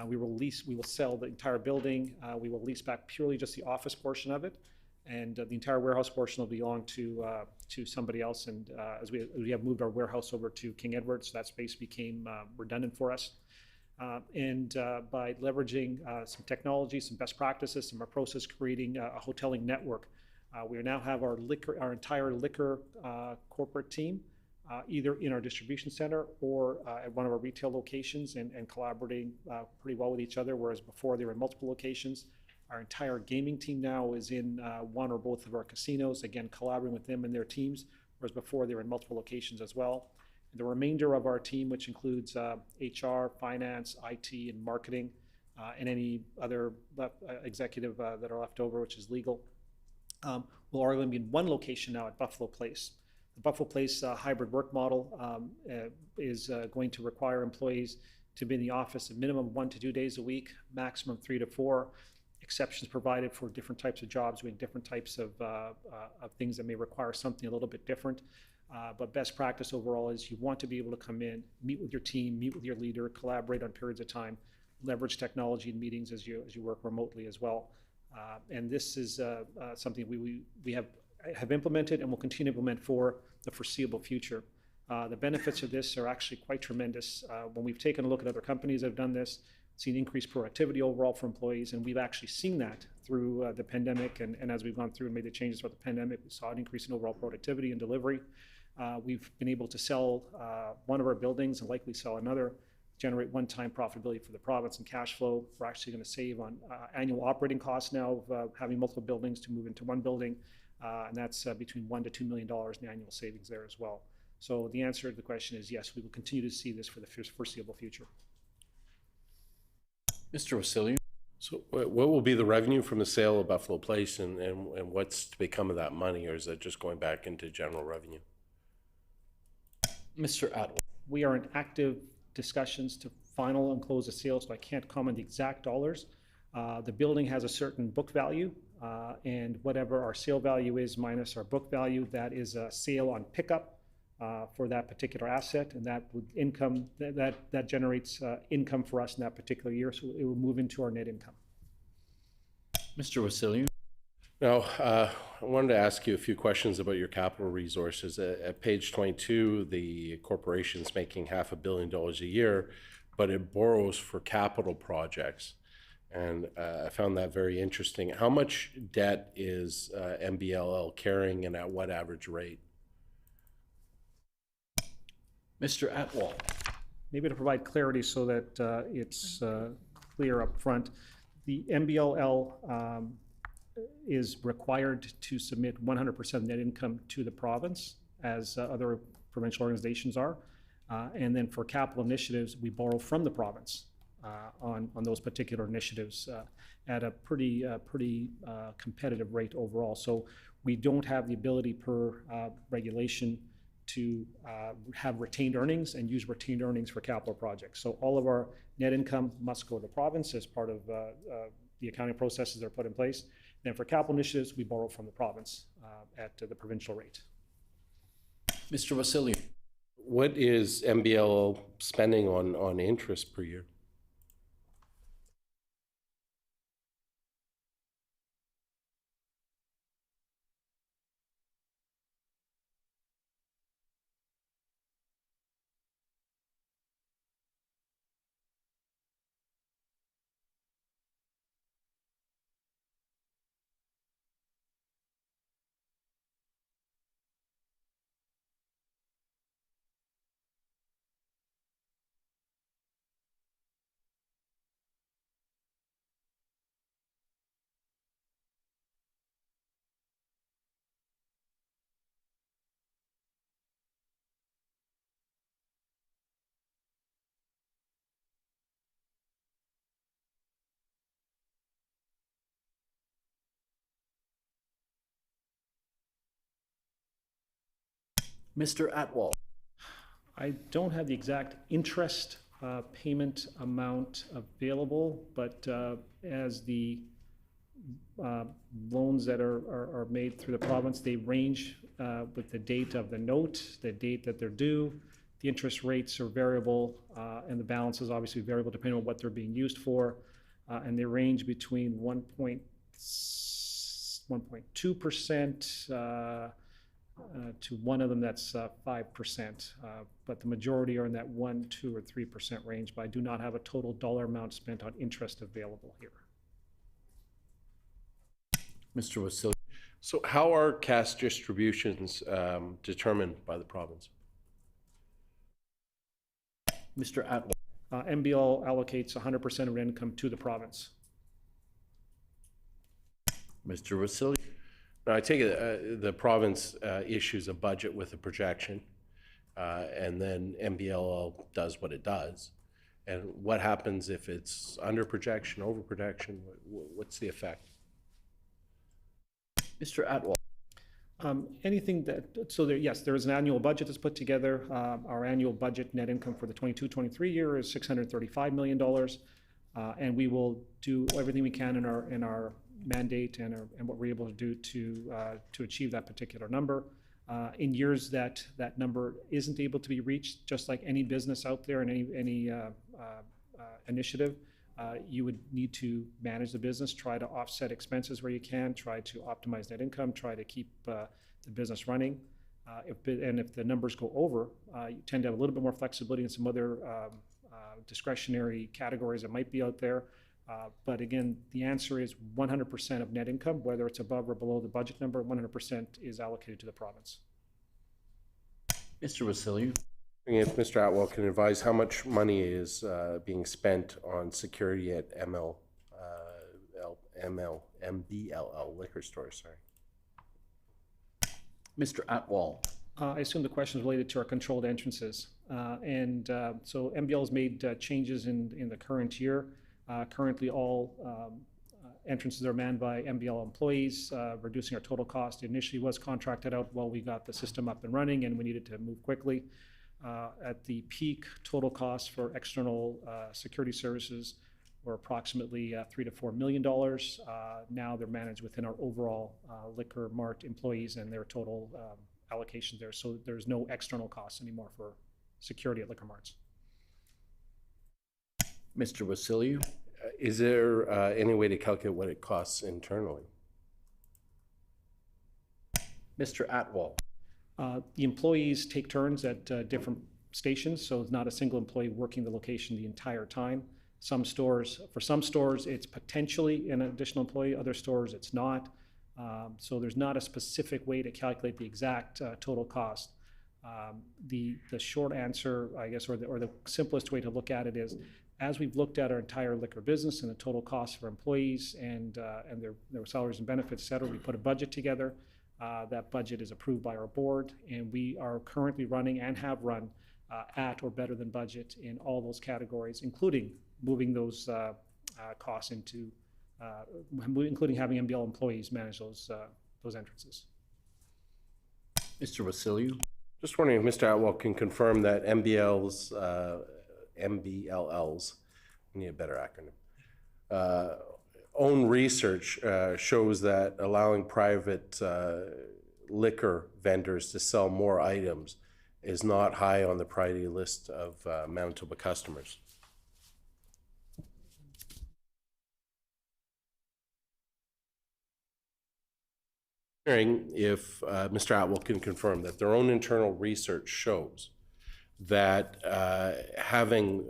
We will sell the entire building. We will lease back purely just the office portion of it, and the entire warehouse portion will belong to somebody else. And as we have moved our warehouse over to King Edward, so that space became redundant for us. By leveraging some technology, some best practices, some process, creating a hoteling network, we now have our entire liquor corporate team either in our distribution center or at one of our retail locations, and collaborating pretty well with each other, whereas before they were in multiple locations. Our entire gaming team now is in one or both of our casinos, again, collaborating with them and their teams, whereas before they were in multiple locations as well. The remainder of our team, which includes HR, finance, IT, and marketing, and any other executive that are left over, which is legal, will all going to be in one location now at Buffalo Place. The Buffalo Place hybrid work model is going to require employees to be in the office a minimum 1 to 2 days a week, maximum 3 to 4. exceptions provided for different types of jobs, doing different types of things that may require something a little bit different. But best practice overall is you want to be able to come in, meet with your team, meet with your leader, collaborate on periods of time, leverage technology in meetings as you work remotely as well. And this is something we have implemented and will continue to implement for the foreseeable future. The benefits of this are actually quite tremendous. When we've taken a look at other companies that have done this, seen increased productivity overall for employees, and we've actually seen that through the pandemic. And as we've gone through and made the changes for the pandemic, we saw an increase in overall productivity and delivery. We've been able to sell one of our buildings and likely sell another, generate one-time profitability for the province and cash flow. We're actually going to save on annual operating costs now of having multiple buildings to move into one building, and that's between $1 to $2 million in annual savings there as well. So the answer to the question is yes, we will continue to see this for the foreseeable future. Mr. Wasilliu. So what will be the revenue from the sale of Buffalo Place, and what's to become of that money, or is that just going back into general revenue? Mr. Atwell. We are in active discussions to final and close the sale, so I can't comment the exact dollars. The building has a certain book value, and whatever our sale value is minus our book value, that is a sale on pickup for that particular asset, and that would income that generates income for us in that particular year, so it will move into our net income. Mr. Wasilliu. Now, I wanted to ask you a few questions about your capital resources. At page 22, the corporation's making $500 million a year, but it borrows for capital projects. And I found that very interesting. How much debt is MBLL carrying, and at what average rate? Mr. Atwell. Maybe to provide clarity so that it's clear up front, the MBLL is required to submit 100% net income to the province, as other provincial organizations are. And then for capital initiatives, we borrow from the province on those particular initiatives at a pretty competitive rate overall. So we don't have the ability per regulation to have retained earnings and use retained earnings for capital projects. So all of our net income must go to the province as part of the accounting processes that are put in place. And for capital initiatives, we borrow from the province at the provincial rate. Mr. Wasilliu. What is MBLL spending on interest per year? Mr. Atwell. I don't have the exact interest payment amount available, but as the loans that are made through the province, they range with the date of the note, the date that they're due. The interest rates are variable, and the balance is obviously variable depending on what they're being used for. And they range between 1.2% to one of them that's 5%, but the majority are in that 1, 2, or 3% range, but I do not have a total dollar amount spent on interest available here. Mr. Wasilliu. So how are cash distributions determined by the province? Mr. Atwell. MBL allocates 100% of income to the province. Mr. Wasilliu. Now, I take it the province issues a budget with a projection, and then MBLL does what it does. And what happens if it's under projection, over projection? What's the effect? Mr. Atwell. Anything that, so there, yes, there is an annual budget that's put together. Our annual budget net income for the 22-23 year is $635 million. And we will do everything we can in our mandate and what we're able to do to achieve that particular number. In years that number isn't able to be reached, just like any business out there and any initiative, you would need to manage the business, try to offset expenses where you can, try to optimize net income, try to keep the business running. If the numbers go over, you tend to have a little bit more flexibility in some other discretionary categories that might be out there. But again, the answer is 100% of net income, whether it's above or below the budget number, 100% is allocated to the province. Mr. Wasilou. If Mr. Atwell can advise how much money is being spent on security at MBLL liquor stores, sorry. Mr. Atwell. I assume the question is related to our controlled entrances. So MBL has made changes in the current year. Currently, all entrances are manned by MBL employees, reducing our total cost. It initially was contracted out while we got the system up and running, and we needed to move quickly. At the peak, total costs for external security services were approximately $3 to $4 million. Now they're managed within our overall Liquor Mart employees and their total allocations there. So there's no external costs anymore for security at Liquor Marts. Mr. Wasilou. Is there any way to calculate what it costs internally? Mr. Atwell. The employees take turns at different stations, so it's not a single employee working the location the entire time. For some stores, it's potentially an additional employee. Other stores, it's not. So there's not a specific way to calculate the exact total cost. The short answer, I guess, or the simplest way to look at it is, as we've looked at our entire liquor business and the total cost for employees and their salaries and benefits, et cetera, we put a budget together. That budget is approved by our board, and we are currently running and have run at or better than budget in all those categories, including moving those costs into, including having MBL employees manage those entrances. Mr. Wasilou. Just wondering if Mr. Atwell can confirm that MBLLs, we need a better acronym, own research shows that allowing private liquor vendors to sell more items is not high on the priority list of Manitoba customers. If Mr. Atwell can confirm that their own internal research shows that having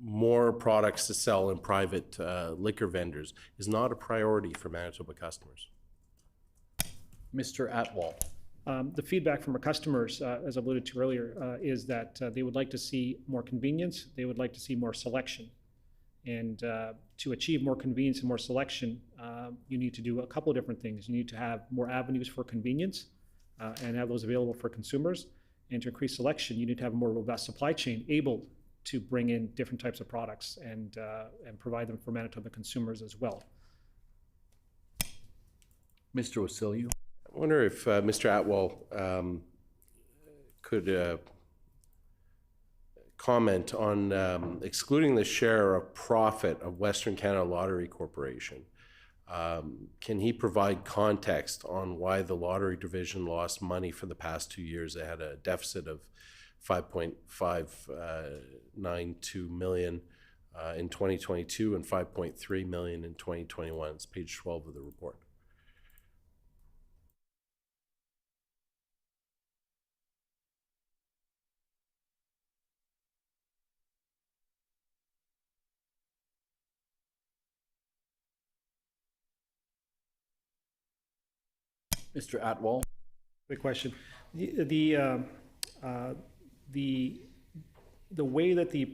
more products to sell in private liquor vendors is not a priority for Manitoba customers. Mr. Atwell. The feedback from our customers, as I alluded to earlier, is that they would like to see more convenience. They would like to see more selection. And to achieve more convenience and more selection, you need to do a couple of different things. You need to have more avenues for convenience and have those available for consumers. And to increase selection, you need to have a more robust supply chain able to bring in different types of products and provide them for Manitoba consumers as well. Mr. Wasilou. I wonder if Mr. Atwell could comment on excluding the share of profit of Western Canada Lottery Corporation. Can he provide context on why the lottery division lost money for the past 2 years? They had a deficit of $5.592 million in 2022 and $5.3 million in 2021. It's page 12 of the report. Mr. Atwell. Good question. The way that the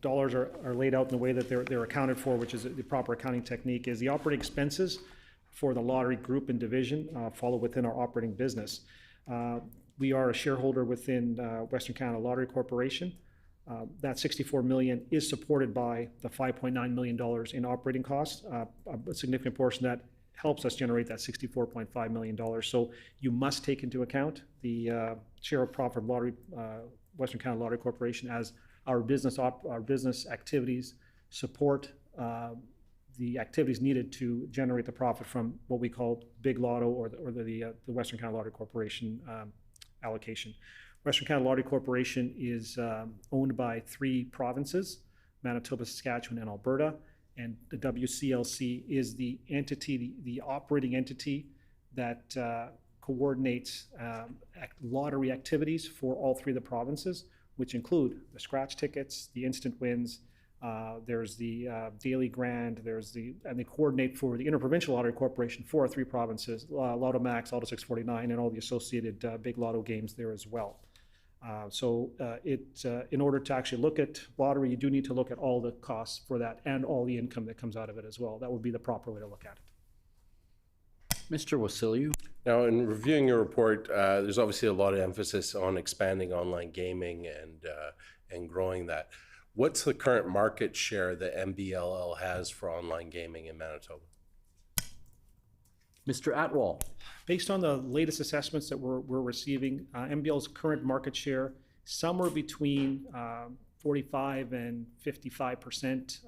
dollars are laid out and the way that they're accounted for, which is the proper accounting technique, is the operating expenses for the lottery group and division follow within our operating business. We are a shareholder within Western Canada Lottery Corporation. That $64 million is supported by the $5.9 million in operating costs. A significant portion of that helps us generate that $64.5 million. So you must take into account the share of profit of Western Canada Lottery Corporation as our business activities support the activities needed to generate the profit from what we call Big Lotto or the Western Canada Lottery Corporation allocation. Western Canada Lottery Corporation is owned by 3 provinces, Manitoba, Saskatchewan, and Alberta, and the WCLC is the entity, the operating entity that coordinates lottery activities for all 3 of the provinces, which include the scratch tickets, the instant wins, there's the daily grand, and they coordinate for the Interprovincial Lottery Corporation for 3 provinces, Lotto Max, Lotto 649, and all the associated Big Lotto games there as well. In order to actually look at lottery, you do need to look at all the costs for that and all the income that comes out of it as well. That would be the proper way to look at it. Mr. Wasiliu? Now, in reviewing your report, there's obviously a lot of emphasis on expanding online gaming and growing that. What's the current market share that MBLL has for online gaming in Manitoba? Mr. Atwal? Based on the latest assessments that we're receiving, MBL's current market share, somewhere between 45 and 55%,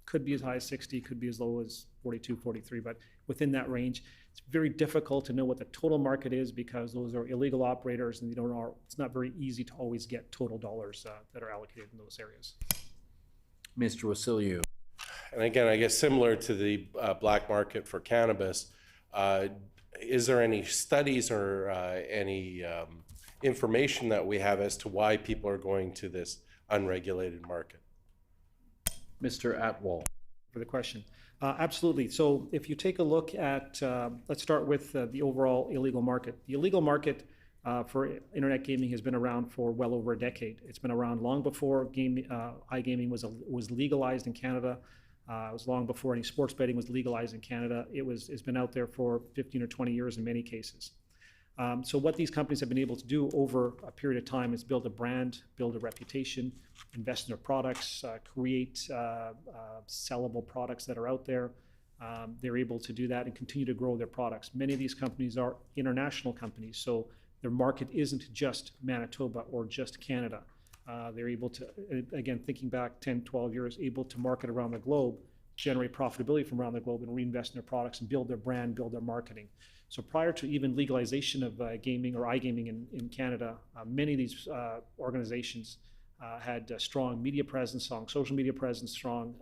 could be as high as 60, could be as low as 42, 43, but within that range. It's very difficult to know what the total market is because those are illegal operators and it's not very easy to always get total dollars that are allocated in those areas. Mr. Wasiliu? And again, I guess similar to the black market for cannabis, is there any studies or any information that we have as to why people are going to this unregulated market? Mr. Atwal? For the question. Absolutely. So if you take a look at, let's start with the overall illegal market. The illegal market for internet gaming has been around for well over a decade. It's been around long before iGaming was legalized in Canada. It was long before any sports betting was legalized in Canada. It's been out there for 15 or 20 years in many cases. So what these companies have been able to do over a period of time is build a brand, build a reputation, invest in their products, create sellable products that are out there. They're able to do that and continue to grow their products. Many of these companies are international companies, so their market isn't just Manitoba or just Canada. They're able to, again, thinking back 10, 12 years, able to market around the globe, generate profitability from around the globe and reinvest in their products and build their brand, build their marketing. So prior to even legalization of gaming or iGaming in Canada, many of these organizations had strong media presence, strong social media presence, strong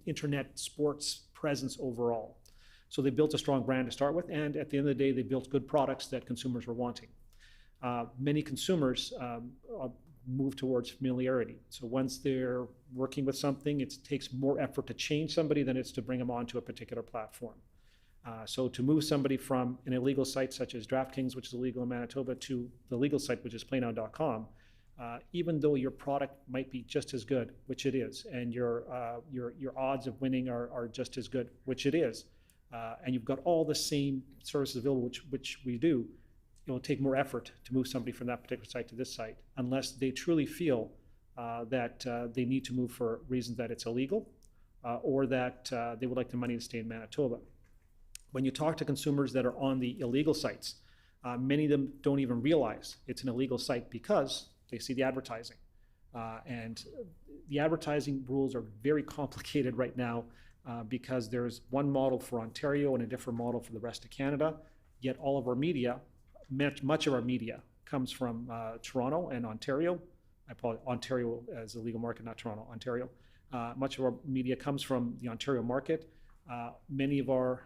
internet sports presence overall. So they built a strong brand to start with, and at the end of the day, they built good products that consumers were wanting. Many consumers move towards familiarity. So once they're working with something, it takes more effort to change somebody than it's to bring them onto a particular platform. So to move somebody from an illegal site such as DraftKings, which is illegal in Manitoba, to the legal site, which is playnow.com, even though your product might be just as good, which it is, and your odds of winning are just as good, which it is, and you've got all the same services available, which we do, it will take more effort to move somebody from that particular site to this site, unless they truly feel that they need to move for reasons that it's illegal, or that they would like the money to stay in Manitoba. When you talk to consumers that are on the illegal sites, many of them don't even realize it's an illegal site because they see the advertising. And the advertising rules are very complicated right now because there's one model for Ontario and a different model for the rest of Canada, yet all of our media, much of our media comes from Toronto and Ontario. I apologize, Ontario as a legal market, not Toronto, Ontario. Much of our media comes from the Ontario market. Many of our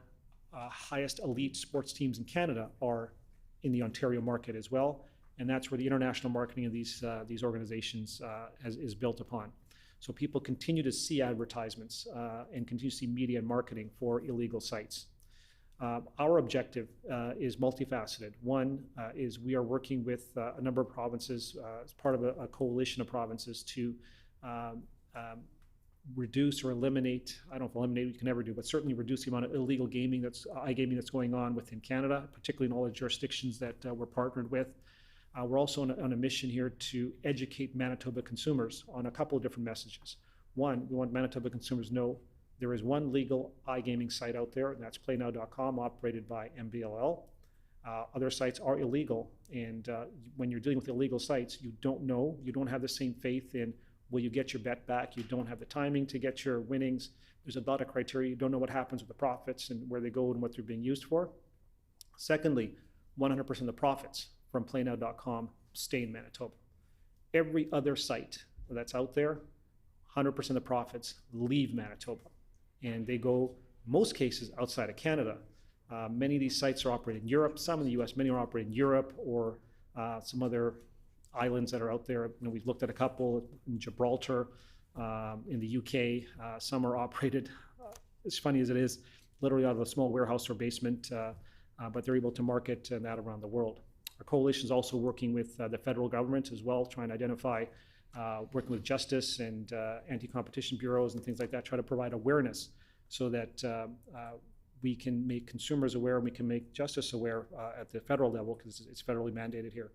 highest elite sports teams in Canada are in the Ontario market as well, and that's where the international marketing of these organizations is built upon. So people continue to see advertisements and continue to see media and marketing for illegal sites. Our objective is multifaceted. One is we are working with a number of provinces as part of a coalition of provinces to reduce or eliminate, I don't know if eliminate you can never do, but certainly reduce the amount of illegal gaming iGaming that's going on within Canada, particularly in all the jurisdictions that we're partnered with. We're also on a mission here to educate Manitoba consumers on a couple of different messages. One, we want Manitoba consumers to know there is one legal iGaming site out there, and that's playnow.com, operated by MBLL. Other sites are illegal, and when you're dealing with illegal sites, you don't have the same faith in Will you get your bet back? You don't have the timing to get your winnings. There's a lot of criteria. You don't know what happens with the profits and where they go and what they're being used for. Secondly, 100% of the profits from playnow.com stay in Manitoba. Every other site that's out there, 100% of the profits leave Manitoba. And they go, most cases, outside of Canada. Many of these sites are operated in Europe, some in the US, many are operated in Europe or some other islands that are out there. We've looked at a couple in Gibraltar, in the UK. Some are operated, as funny as it is, literally out of a small warehouse or basement, but they're able to market that around the world. Our coalition is also working with the federal government as well, trying to identify, working with justice and anti-competition bureaus and things like that, try to provide awareness so that we can make consumers aware, and we can make justice aware at the federal level, because it's federally mandated here,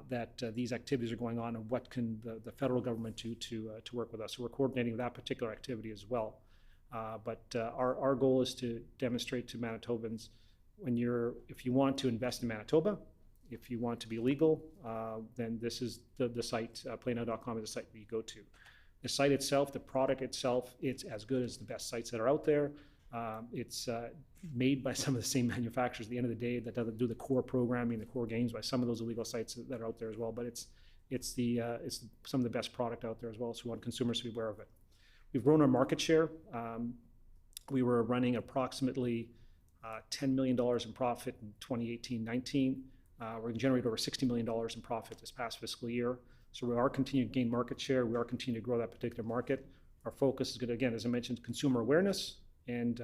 that these activities are going on, and what can the federal government do to work with us. So we're coordinating that particular activity as well. But our goal is to demonstrate to Manitobans, if you want to invest in Manitoba, if you want to be legal, then this is the site, playnow.com is the site that you go to. The site itself, the product itself, it's as good as the best sites that are out there. It's made by some of the same manufacturers at the end of the day that do the core programming, the core games, by some of those illegal sites that are out there as well. But it's some of the best product out there as well, so we want consumers to be aware of it. We've grown our market share. We were running approximately $10 million in profit in 2018-19. We're going to generate over $60 million in profit this past fiscal year. So we are continuing to gain market share. We are continuing to grow that particular market. Our focus is going to, again, as I mentioned, consumer awareness and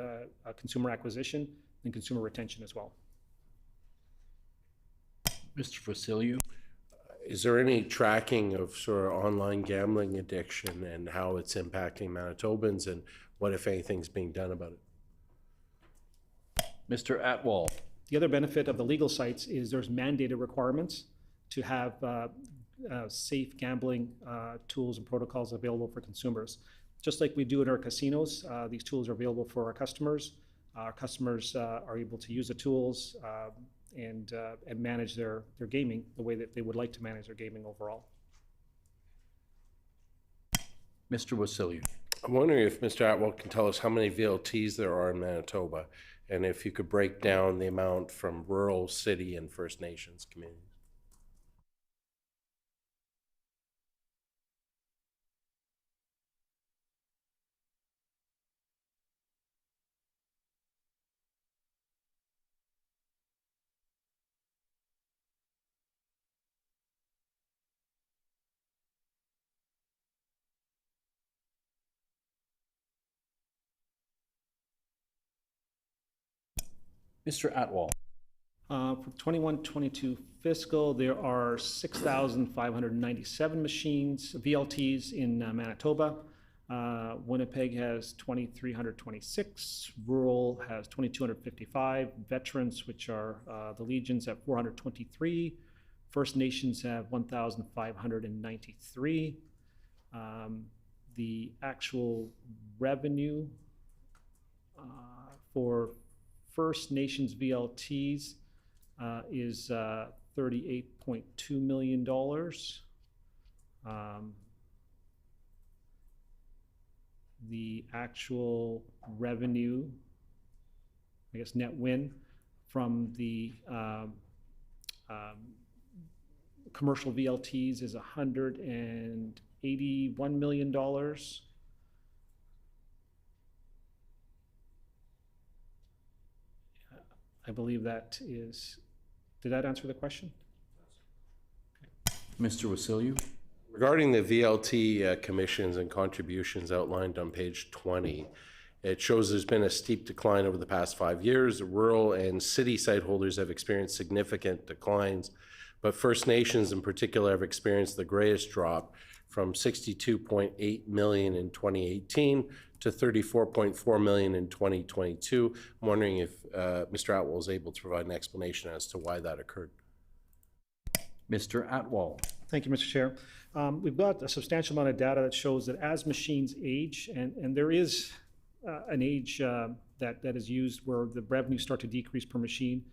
consumer acquisition and consumer retention as well. Mr. Vasiliou? Is there any tracking of sort of online gambling addiction and how it's impacting Manitobans, and what, if anything, is being done about it? Mr. Atwal? The other benefit of the legal sites is there's mandated requirements to have safe gambling tools and protocols available for consumers. Just like we do in our casinos, these tools are available for our customers. Our customers are able to use the tools and manage their gaming the way that they would like to manage their gaming overall. Mr. Vasiliou? I'm wondering if Mr. Atwell can tell us how many VLTs there are in Manitoba, and if you could break down the amount from rural, city, and First Nations communities. Mr. Atwal? For 21-22 fiscal, there are 6,597 machines, VLTs in Manitoba. Winnipeg has 2,326. Rural has 2,255. Veterans, which are the Legions, have 423. First Nations have 1,593. The actual revenue for First Nations VLTs is $38.2 million. The actual revenue, I guess net win, from the commercial VLTs is $181 million. I believe that is, did that answer the question? Mr. Vasiliou? Regarding the VLT commissions and contributions outlined on page 20, it shows there's been a steep decline over the past 5 years. Rural and city site holders have experienced significant declines, but First Nations in particular have experienced the greatest drop, from $62.8 million in 2018 to $34.4 million in 2022. I'm wondering if Mr. Atwal is able to provide an explanation as to why that occurred. Mr. Atwal? Thank you, Mr. Chair. We've got a substantial amount of data that shows that as machines age, and there is an age that is used where the revenues start to decrease per machine.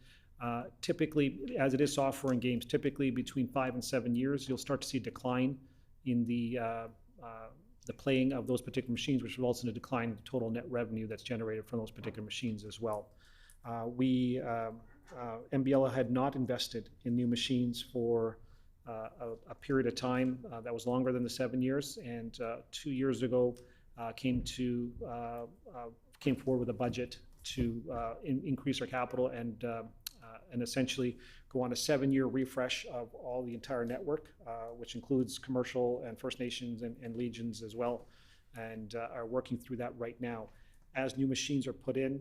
Typically, as it is software and games, typically between 5 and 7 years, you'll start to see a decline in the the playing of those particular machines, which results in a decline in the total net revenue that's generated from those particular machines as well. MBL had not invested in new machines for a period of time that was longer than the 7 years, and 2 years ago came forward with a budget to increase our capital and essentially go on a 7-year refresh of all the entire network, which includes commercial and First Nations and Legions as well, and are working through that right now. As new machines are put in,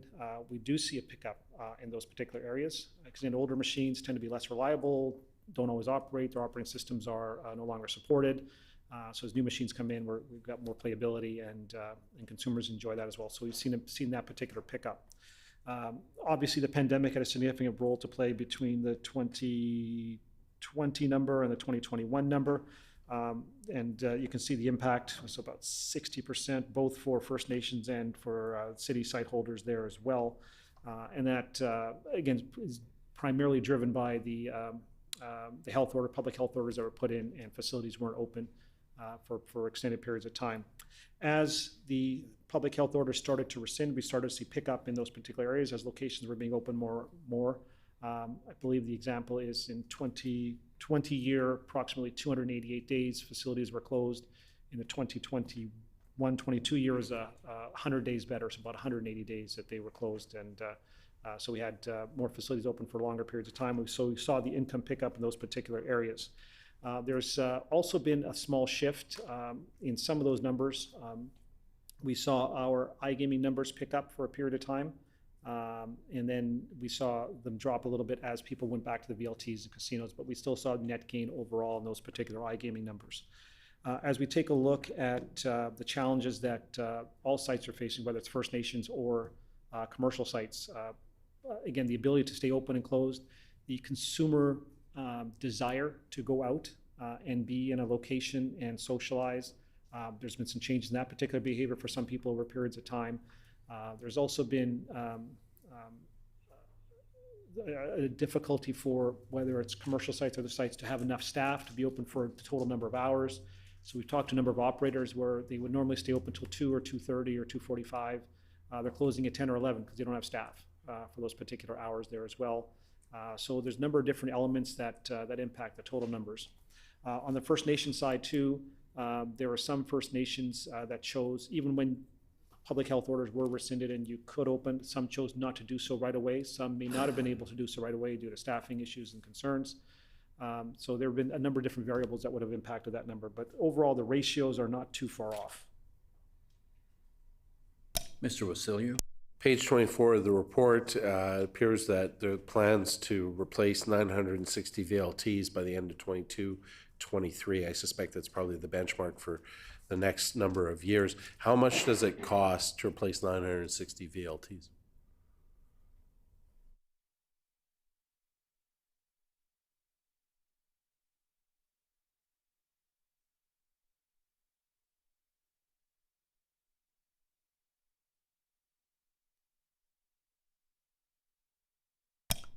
we do see a pickup in those particular areas, because older machines tend to be less reliable, don't always operate, their operating systems are no longer supported. So as new machines come in, we've got more playability, and consumers enjoy that as well. So we've seen that particular pickup. Obviously, the pandemic had a significant role to play between the 2020 number and the 2021 number. You can see the impact was about 60%, both for First Nations and for city site holders there as well. And that, again, is primarily driven by the health order, public health orders that were put in, and facilities weren't open for extended periods of time. As the public health orders started to rescind, we started to see pickup in those particular areas as locations were being opened more. I believe the example is in 2020 year, approximately 288 days facilities were closed. In the 2021-22 year was 100 days better, so about 180 days that they were closed. And so we had more facilities open for longer periods of time. So we saw the income pickup in those particular areas. There's also been a small shift in some of those numbers. We saw our iGaming numbers pick up for a period of time, and then we saw them drop a little bit as people went back to the VLTs and casinos, but we still saw net gain overall in those particular iGaming numbers. As we take a look at the challenges that all sites are facing, whether it's First Nations or commercial sites, again, the ability to stay open and closed, the consumer desire to go out and be in a location and socialize. There's been some changes in that particular behavior for some people over periods of time. There's also been a difficulty for whether it's commercial sites or other sites to have enough staff to be open for the total number of hours. So we've talked to a number of operators where they would normally stay open until 2 or 2:30 or 2:45. They're closing at 10 or 11 because they don't have staff for those particular hours there as well. So there's a number of different elements that impact the total numbers. On the First Nation side too, there are some First Nations that chose, even when public health orders were rescinded and you could open, some chose not to do so right away. Some may not have been able to do so right away due to staffing issues and concerns. So there have been a number of different variables that would have impacted that number, but overall the ratios are not too far off. Mr. Wasilou. Page 24 of the report appears that there are plans to replace 960 VLTs by the end of 22-23. I suspect that's probably the benchmark for the next number of years. How much does it cost to replace 960 VLTs?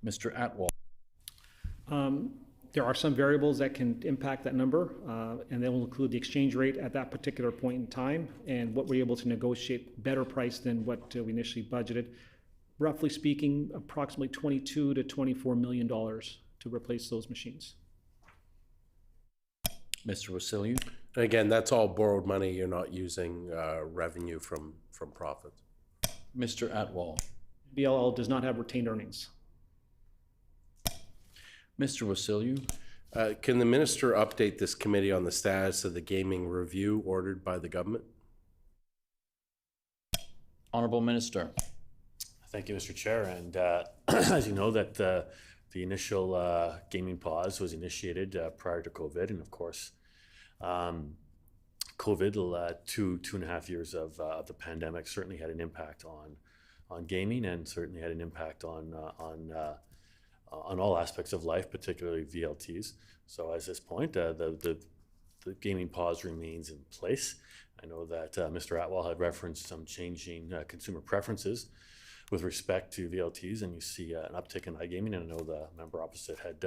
Mr. Atwal. There are some variables that can impact that number, and they will include the exchange rate at that particular point in time and what we're able to negotiate better price than what we initially budgeted. Roughly speaking, approximately $22 to $24 million to replace those machines. Mr. Wasilou. And again, that's all borrowed money. You're not using revenue from profits. Mr. Atwal. BLL does not have retained earnings. Mr. Wasilou. Can the minister update this committee on the status of the gaming review ordered by the government? Honourable Minister. Thank you, Mr. Chair. And as you know, that the initial gaming pause was initiated prior to COVID, and of course, COVID, 2.5 years of the pandemic certainly had an impact on gaming, and certainly had an impact on all aspects of life, particularly VLTs. So at this point, the gaming pause remains in place. I know that Mr. Atwal had referenced some changing consumer preferences with respect to VLTs, and you see an uptick in iGaming, and I know the member opposite had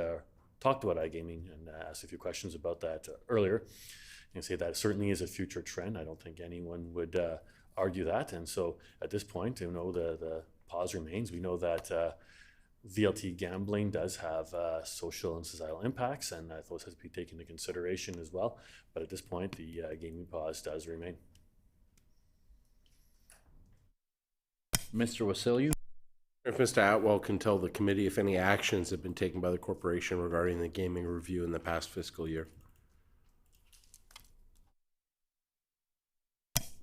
talked about iGaming and asked a few questions about that earlier. and say that certainly is a future trend. I don't think anyone would argue that. And so at this point, the pause remains. We know that VLT gambling does have social and societal impacts, and those have to be taken into consideration as well. But at this point, the gaming pause does remain. Mr. Wasilyu? If Mr. Atwell can tell the committee if any actions have been taken by the corporation regarding the gaming review in the past fiscal year.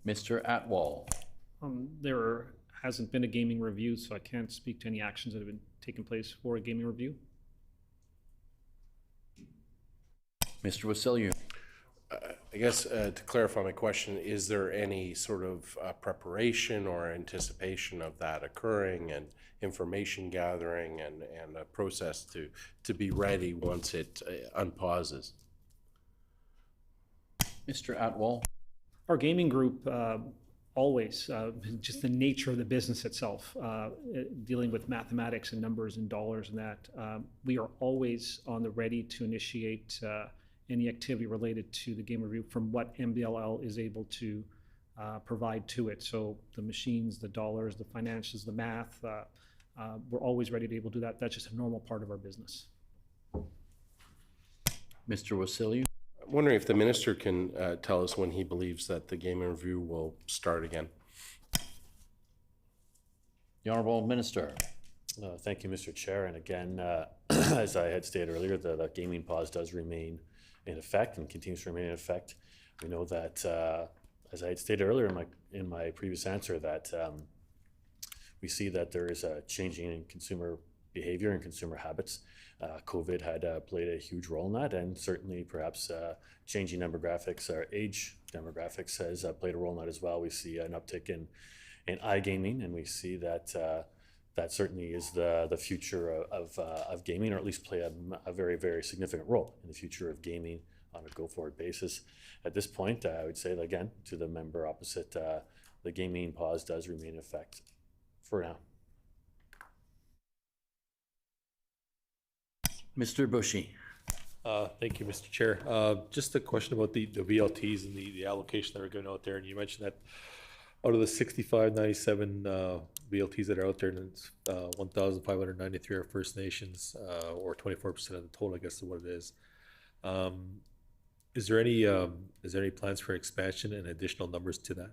Mr. Atwell? There hasn't been a gaming review, so I can't speak to any actions that have been taking place for a gaming review. Mr. Wasilyu? I guess to clarify my question, is there any sort of preparation or anticipation of that occurring, and information gathering and a process to be ready once it unpauses? Mr. Atwell? Our gaming group always, just the nature of the business itself, dealing with mathematics and numbers and dollars and that, we are always on the ready to initiate any activity related to the game review from what MBLL is able to provide to it. So the machines, the dollars, the financials, the math, we're always ready to be able to do that. That's just a normal part of our business. Mr. Wasilyu? I'm wondering if the minister can tell us when he believes that the gaming review will start again. The Honourable Minister? Thank you, Mr. Chair. And again, as I had stated earlier, the gaming pause does remain in effect and continues to remain in effect. We know that, as I had stated earlier in my previous answer, that we see that there is a changing in consumer behavior and consumer habits. COVID had played a huge role in that, and certainly perhaps changing demographics, or age demographics has played a role in that as well. We see an uptick in iGaming, and we see that that certainly is the future of gaming, or at least play a very, very significant role in the future of gaming on a go-forward basis. At this point, I would say, again, to the member opposite, the gaming pause does remain in effect for now. Mr. Bushy? Thank you, Mr. Chair. Just a question about the VLTs and the allocation that are going out there. And you mentioned that out of the 6597 VLTs that are out there, and it's 1,593 are First Nations, or 24% of the total, I guess is what it is. Is there any plans for expansion and additional numbers to that?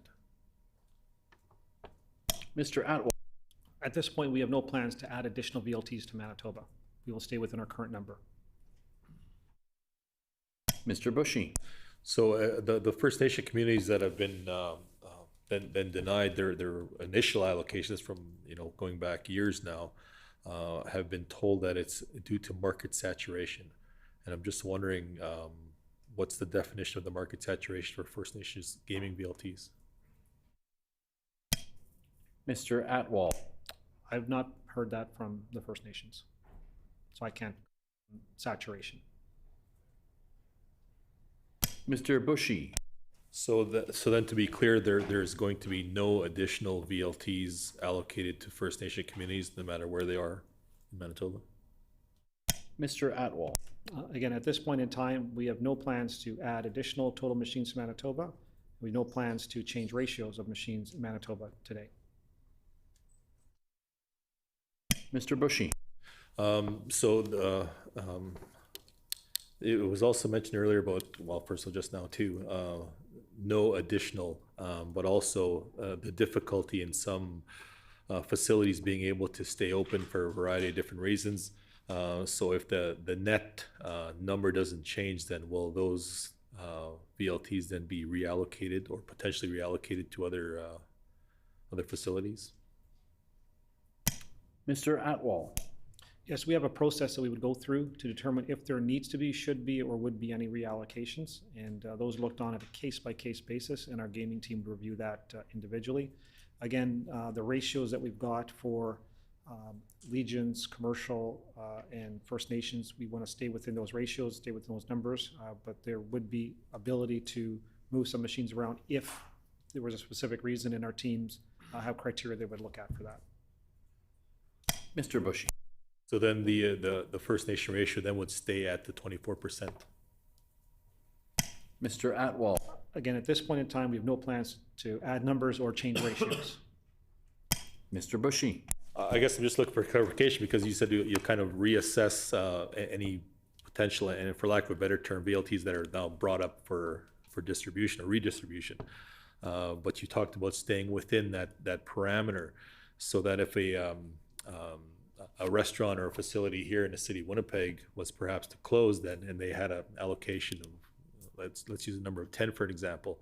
Mr. Atwell? At this point, we have no plans to add additional VLTs to Manitoba. We will stay within our current number. Mr. Bushy? So the First Nation communities that have been denied their initial allocations from going back years now have been told that it's due to market saturation, and I'm just wondering what's the definition of the market saturation for First Nations gaming VLTs? Mr. Atwell? I've not heard that from the First Nations, so I can't. Saturation. Mr. Bushy? So then, to be clear, there's going to be no additional VLTs allocated to First Nation communities, no matter where they are in Manitoba? Mr. Atwell? Again, at this point in time, we have no plans to add additional total machines to Manitoba. We have no plans to change ratios of machines in Manitoba today. Mr. Bushy? It was also mentioned earlier about, well, first of all, just now too, no additional, but also the difficulty in some facilities being able to stay open for a variety of different reasons. So if the net number doesn't change, then will those VLTs then be reallocated or potentially reallocated to other facilities? Mr. Atwell? Yes, we have a process that we would go through to determine if there needs to be, should be, or would be any reallocations. And those looked on at a case-by-case basis, and our gaming team would review that individually. Again, the ratios that we've got for Legions, commercial, and First Nations, we want to stay within those ratios, stay within those numbers, but there would be ability to move some machines around if there was a specific reason, and our teams have criteria they would look at for that. Mr. Bushy? So then the First Nation ratio then would stay at the 24%. Mr. Atwal. Again, at this point in time, we have no plans to add numbers or change ratios. Mr. Bushy. I guess I'm just looking for clarification because you said you kind of reassess any potential, and for lack of a better term, VLTs that are now brought up for distribution or redistribution. But you talked about staying within that parameter so that if a restaurant or a facility here in the city of Winnipeg was perhaps to close then, and they had an allocation of, let's use a number of 10 for an example,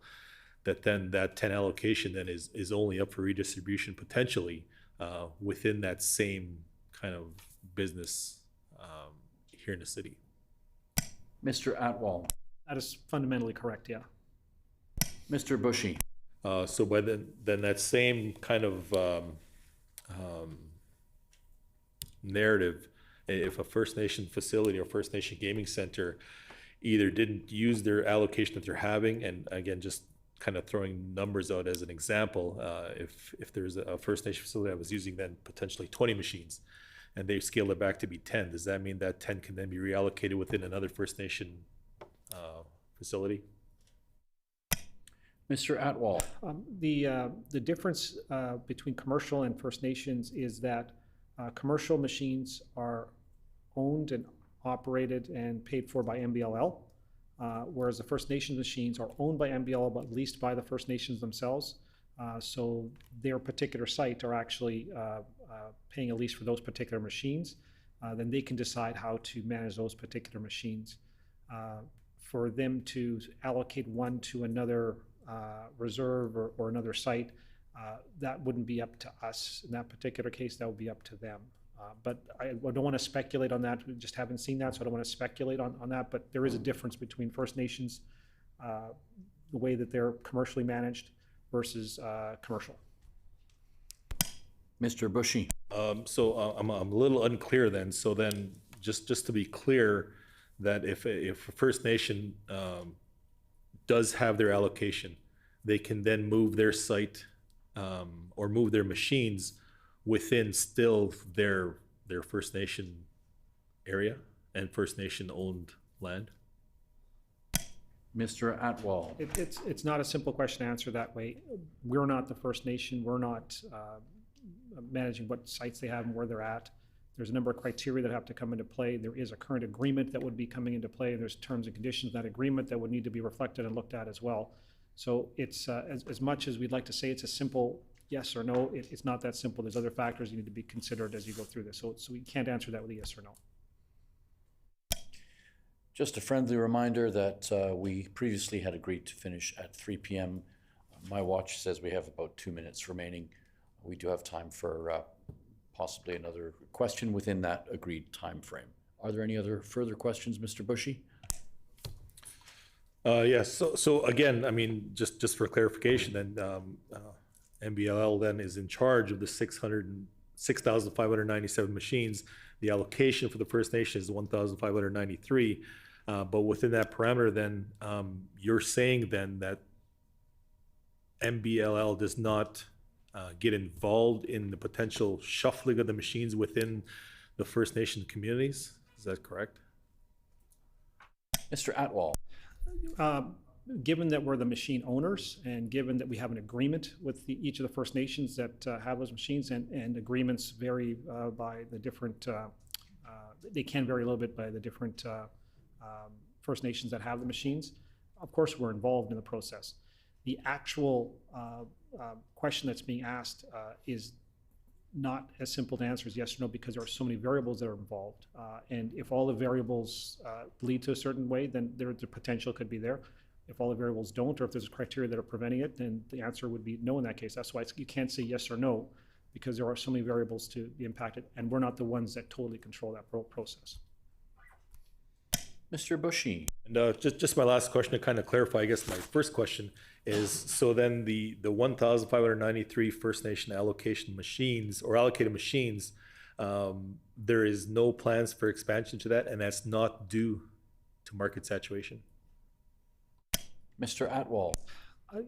that then that 10 allocation then is only up for redistribution potentially within that same kind of business here in the city. Mr. Atwal. That is fundamentally correct, yeah. Mr. Bushy. So by then that same kind of narrative, if a First Nation facility or First Nation gaming center either didn't use their allocation that they're having, and again, just kind of throwing numbers out as an example, if there's a First Nation facility that was using then potentially 20 machines, and they scaled it back to be 10, does that mean that 10 can then be reallocated within another First Nation facility? Mr. Atwal. The difference between commercial and First Nations is that commercial machines are owned and operated and paid for by MBLL, whereas the First Nations machines are owned by MBLL but leased by the First Nations themselves. So their particular site are actually paying a lease for those particular machines. Then they can decide how to manage those particular machines. For them to allocate one to another reserve or another site, that wouldn't be up to us. In that particular case, that would be up to them. But I don't want to speculate on that. We just haven't seen that, so I don't want to speculate on that. But there is a difference between First Nations, the way that they're commercially managed versus commercial. Mr. Bushy. So I'm a little unclear then. So then, just to be clear, that if a First Nation does have their allocation, they can then move their site or move their machines within still their First Nation area and First Nation owned land? Mr. Atwal. It's not a simple question to answer that way. We're not the First Nation. We're not managing what sites they have and where they're at. There's a number of criteria that have to come into play. There is a current agreement that would be coming into play. There's terms and conditions of that agreement that would need to be reflected and looked at as well. So it's as much as we'd like to say it's a simple yes or no, it's not that simple. There's other factors you need to be considered as you go through this. So we can't answer that with a yes or no. Just a friendly reminder that we previously had agreed to finish at 3 p.m. My watch says we have about 2 minutes remaining. We do have time for possibly another question within that agreed time frame. Are there any other further questions, Mr. Bushy? Yes. So again, I mean, just for clarification, then MBLL then is in charge of the 6,597 machines. The allocation for the First Nation is 1,593. But within that parameter, then you're saying then that MBLL does not get involved in the potential shuffling of the machines within the First Nation communities. Is that correct? Mr. Atwal. Given that we're the machine owners and given that we have an agreement with each of the First Nations that have those machines, and agreements vary by the different, they can vary a little bit by the different First Nations that have the machines, of course we're involved in the process. The actual question that's being asked is not as simple to answer as yes or no, because there are so many variables that are involved. And if all the variables lead to a certain way, then the potential could be there. If all the variables don't, or if there's a criteria that are preventing it, then the answer would be no in that case. That's why you can't say yes or no, because there are so many variables to be impacted, and we're not the ones that totally control that process. Mr. Bushy. And just my last question to kind of clarify, I guess my first question is, so then the 1,593 First Nation allocation machines or allocated machines, there is no plans for expansion to that, and that's not due to market saturation? Mr. Atwal.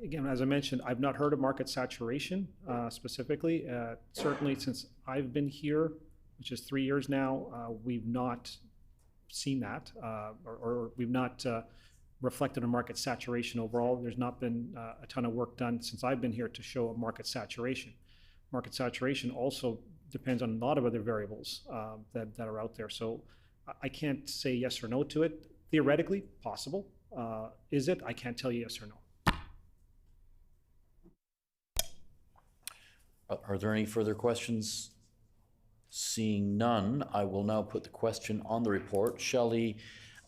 Again, as I mentioned, I've not heard of market saturation specifically. Certainly since I've been here, which is 3 years now, we've not seen that, or we've not reflected on market saturation overall. There's not been a ton of work done since I've been here to show a market saturation. Market saturation also depends on a lot of other variables that are out there. So I can't say yes or no to it. Theoretically, possible. Is it? I can't tell you yes or no. Are there any further questions? Seeing none, I will now put the question on the report. Shall the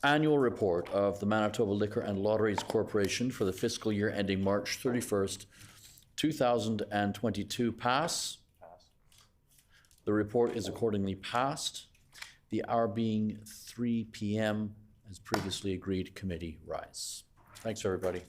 annual report of the Manitoba Liquor and Lotteries Corporation for the fiscal year ending March 31st, 2022 pass? Pass. The report is accordingly passed. The hour being 3 p.m. as previously agreed, committee rise. Thanks, everybody.